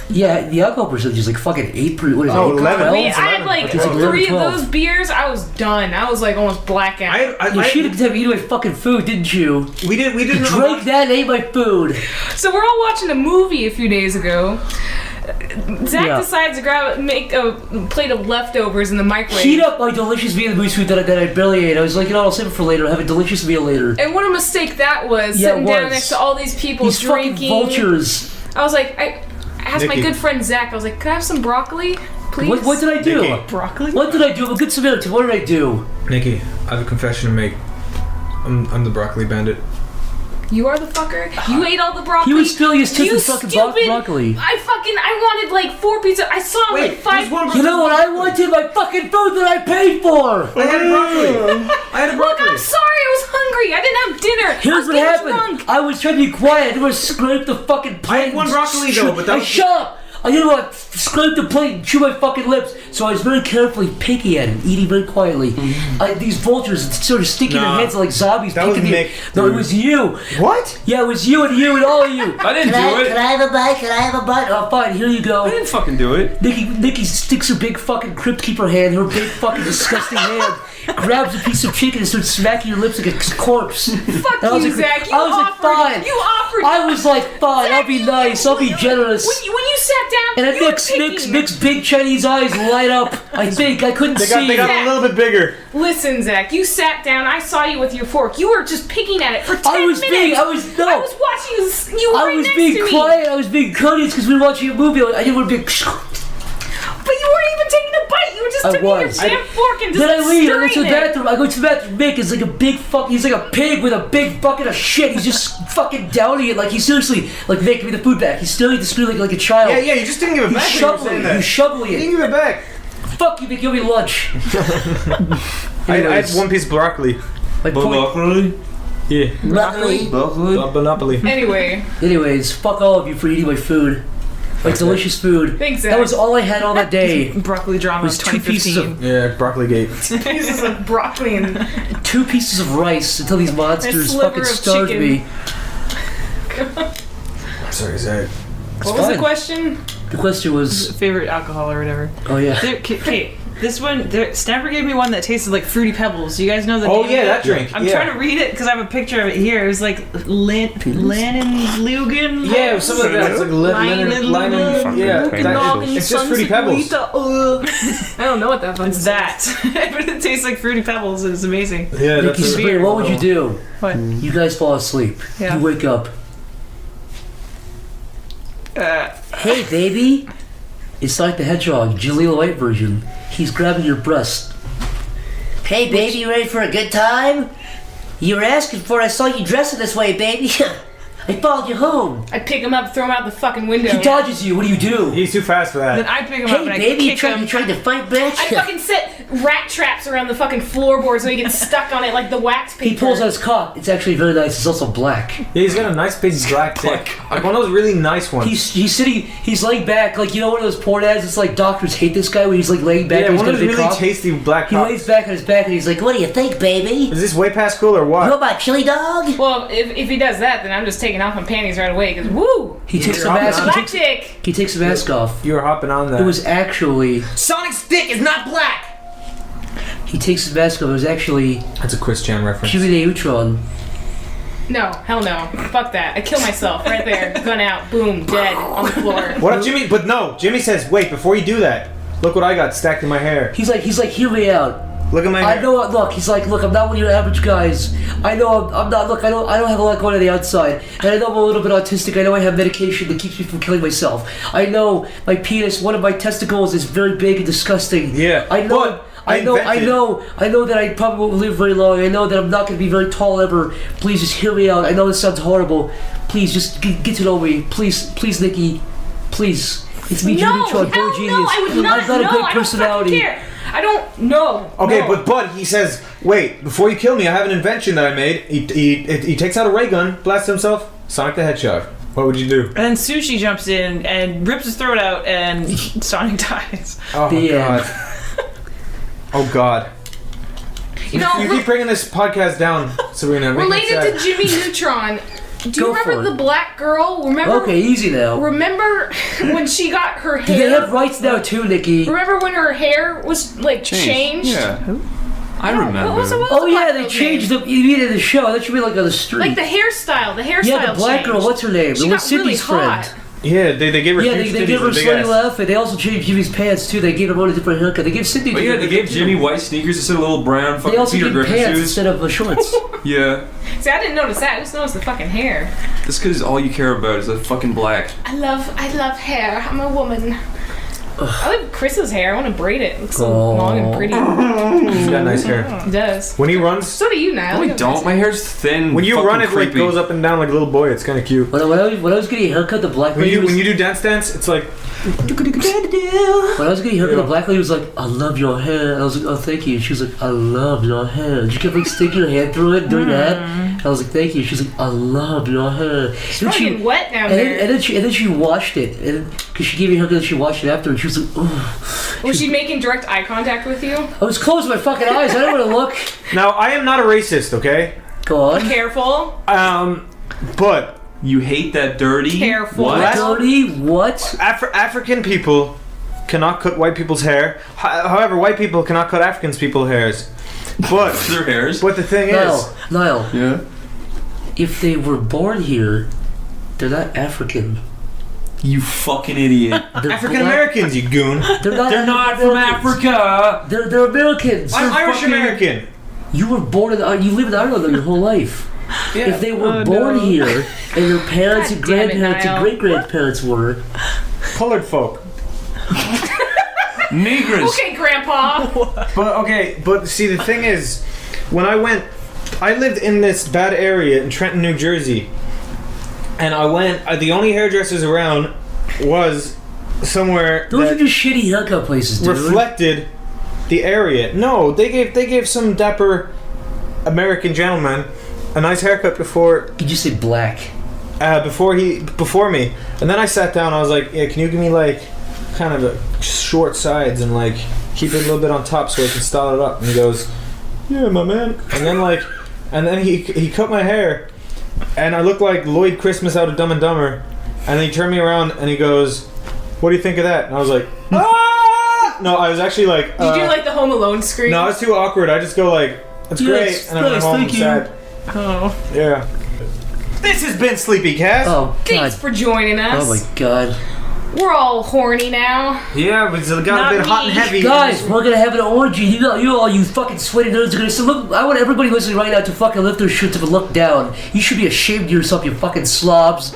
Yeah, the alcohol percentage is like fucking 8%. What is it? Oh, 8, 11. 12? I had like Okay, it's like 3 of 12. those beers. I was done. I was like almost blackout. You should have eaten my fucking food, didn't you? We didn't Drank that and ate my food. So we're all watching a movie a few days ago. Zach Yeah. decides to make a plate of leftovers in the microwave. Heat up my delicious Vietnamese food that I barely ate. I was like, I'll save it for later. I'll have a delicious meal later. And what a mistake that was, Yeah, it sitting down was. next to all these people These drinking. fucking vultures. I was like, I asked my Nikki. good friend Zach, I was like, can I have some broccoli, please? What did I do? Nikki. Broccoli? What did I do? I'm a good Samaritan. What did I do? Nikki, I have a confession to make. I'm the broccoli bandit. You are the fucker. You ate all the broccoli. He was spilling his tip You in fucking stupid- broccoli. I wanted like 4 pieces. I saw like 5. You know what I wanted? My fucking food that I paid for! I had a broccoli. I had a Look, broccoli. I'm sorry. I was hungry. I didn't have dinner. I Here's was what getting happened. drunk. I was trying to be quiet. I didn't want to scrape the fucking plate. I had one and broccoli, though, but that I was- shut up. I didn't want to scrape the plate and chew my fucking lips, so I was very carefully picky at it, eating very quietly. These vultures sort of sticking Nah. their heads like zombies. That was picking me. Nick, No, it dude. was you. What? Yeah, it was you and all of you. I didn't Can do I it. have a bite? Can I have a bite? Oh, fine. Here you I go. didn't fucking do it. Nikki sticks her big fucking crypt keeper hand, her big fucking disgusting hand, grabs a piece of chicken and starts smacking your lips like a corpse. Fuck And I was you, like, Zach. You I was like, offered. fine. You offered. I was like, fine, I'll be nice, I'll be generous. When you sat down, And then you were Nick's big Chinese eyes light up. I think I couldn't They see. got a little bit bigger. Listen, Zach. You sat down. I saw you with your fork. You were just picking at it for 10 I was minutes. I was I was watching you. You were I right was next being to me. quiet. I was being courteous because we were watching a movie. I didn't want to be. But you weren't even taking a bite. You were just I taking your was. damn fork and just Then I leave. I go to the stirring it. bathroom. I go to the bathroom. Mick is like a big fuck. He's like a pig with a big bucket of shit. He's just fucking downing it. Like he's seriously like, Mick, give me the food back. He's stealing the screen like a child. Yeah, you just didn't give it He's back. when you were shoveling saying it. that. He's shoveling You it. didn't give it back. Fuck you, Mick. Give me lunch. I had one piece of broccoli. My point. Broccoli. Yeah. Broccoli. Broccoli. Monopoly. Anyway, Anyways, fuck all of you for eating my food. My delicious food. thanks, Zach. That was all I had all that day. Broccoli drama Was 2 pieces 2015. of Yeah, broccoli gate. pieces of broccoli and 2 pieces of rice until these monsters sliver fucking of starved chicken. me. Sorry, Zach. what was the fine. question? The question was... Favorite alcohol or whatever. Oh, yeah. Okay, this one, Snapper gave me one that tasted like Fruity Pebbles. Do you guys know the name of that drink. I'm trying to read it because I have a picture of it here. It was like Lannenlugen. Yeah, it was something like that. It's like Linen. Yeah, it's just Fruity Pebbles. I don't know what that fucking It's that. But it tastes like Fruity Pebbles and it's amazing. Yeah, Nikki, that's Sabrina, what would you do? What? You guys fall asleep. Yeah. You wake up. Hey, baby. It's like the Hedgehog, Jaleel White version. He's grabbing your breast. Hey, baby, you ready for a good time? You were asking for it. I saw you dressing this way, baby. I followed you home. I pick him up, throw him out the fucking window. He dodges you. What do you do? He's too fast for Then that. I pick him up Hey, and I baby, you kick him. trying to fight, bitch? I fucking set rat traps around the fucking floorboard so he gets stuck on it like the wax paper. He pulls out his cock. It's actually very nice. It's also black. Yeah, he's got a nice big black dick. Like one of those really nice ones. He's sitting. He's laying back. Like, you know, one of those porn ads. It's like doctors hate this guy when he's like laying back. Yeah, and he's one of got a those big really cock. tasty black He cocks. lays back on his back and he's like, What do you think, baby? Is this way past cool or You know what? about chili dog? Well, if he does that, then I'm just taking off my panties right away, because woo! He takes the You're mask. Black dick! He takes the mask off. You were hopping on that. It was actually. Sonic's dick is not black. He takes his mask off. It was actually That's a Chris Chan reference. Jimmy Neutron. No, hell no. Fuck that. I kill myself right there. Gun out. Boom. Dead. On the floor. What if Jimmy? But no, Jimmy says, wait, before you do that, look what I got stacked in my hair. He's like, hear me out. Look at my hair. I know. Look, he's like, look, I'm not one of your average guys. I know I'm not. Look, I don't have a lot going on the outside, and I know I'm a little bit autistic. I know I have medication that keeps me from killing myself. I know my penis, one of my testicles, is very big and disgusting. Yeah. I know. But I know that I probably won't live very long. I know that I'm not going to be very tall ever. Please just hear me out. I know this sounds horrible. Please just get to know me. Please, Nikki. Please. It's me, Jimmy Neutron, boy genius. No, I would not. I've got a great personality. I don't fucking care. I don't know. Okay, no. but he says, wait, before you kill me, I have an invention that I made. He takes out a ray gun, blasts himself, Sonic the Hedgehog. What would you do? And then Sushi jumps in and rips his throat out and Sonic dies. Oh The god. end. Oh god. You know, You keep bringing this podcast down, Serena. Make it related sad. to Jimmy Neutron. Do you Go for remember it. the black girl? Remember? Okay, easy now. Remember when she got her Do they hair? have rights now too, Nikki? Remember when her hair was like changed? Yeah. I remember. What was the Oh yeah, black they girl's changed name? the. You mean in the show? That should be like on the street. Like the hairstyle. The hairstyle. Yeah, the black girl. changed. What's her name? She The got Sydney's really friend. hot. Yeah, they gave her Yeah, huge they titties gave her a and big slutty ass. laugh, and they also changed Jimmy's pants too. They gave him all a different haircut. They gave Sydney. But yeah, they gave Jimmy white sneakers instead of little brown They fucking also Peter gave Griffin pants shoes. instead of shorts. Yeah. See, I didn't notice that. I just noticed the fucking hair. That's because all you care about is the fucking black. I love hair. I'm a woman. I like Chris's hair. I want to braid it. It looks so Oh. long and pretty. He's got nice hair. It does. When he runs, So do you, Niall. No, You I have don't. nice My hair's thin. when you fucking run, it like creepy. goes up and down like a little boy. It's kind of cute. When I was getting a haircut, the black lady was. When you do dance, it's like When I was getting a haircut, the black lady was like, "I love your hair." And I was like, "Oh, thank you." She was like, "I love your hair." And she kept like sticking her hand through it, doing that. And I was like, "Thank you." She was like, "I love your hair." It's probably getting wet down there. And then she washed it, and because she gave me a haircut, she washed it after, and she was like, "Oh." Was she making direct eye contact with you? I was closing my fucking eyes. I didn't want to look. now. I am not a racist, okay? Go on. Careful. But You hate that dirty. Careful. What? Dirty what? African people cannot cut white people's hair. However, white people cannot cut African people's hairs. But Their hairs. but the thing is, Niall, Yeah. if they were born here, they're not African. You fucking idiot. They're African black- Americans, you goon. They're not from Americans. Africa. They're Americans. I'm Irish fucking- American. You were born in. You lived in Ireland your whole life. If they were born here, and their parents and God damn it, grandparents and Niall. great grandparents were, Colored folk. Negress. Okay, Grandpa. But see, the thing is, when I lived in this bad area in Trenton, New Jersey, and the only hairdressers around was somewhere those are that just shitty haircut places, dude. reflected the area. No, they gave some dapper American gentleman a nice haircut before You just say black. before me, and then I sat down. I was like, "Yeah, can you give me like kind of a short sides and like keep it a little bit on top so I can style it up?" And he goes, "Yeah, my man." And then he cut my hair, and I looked like Lloyd Christmas out of Dumb and Dumber. And then he turned me around and he goes, what do you think of that? And I was like, ah! No, I was actually like, Did you do like the Home Alone scream? no, it's too awkward. I just go like, that's Yeah, great, it's and I went nice, home thank you. sad. Oh. Yeah. This has been SleepyCast. Oh, God. Thanks for joining us. Oh, my God. We're all horny now. Yeah, we got Not a bit hot and me. heavy. Guys, we're gonna have an orgy. You fucking sweaty nerds are gonna say, look, I want everybody listening right now to fucking lift their shit to look down. You should be ashamed of yourself, you fucking slobs.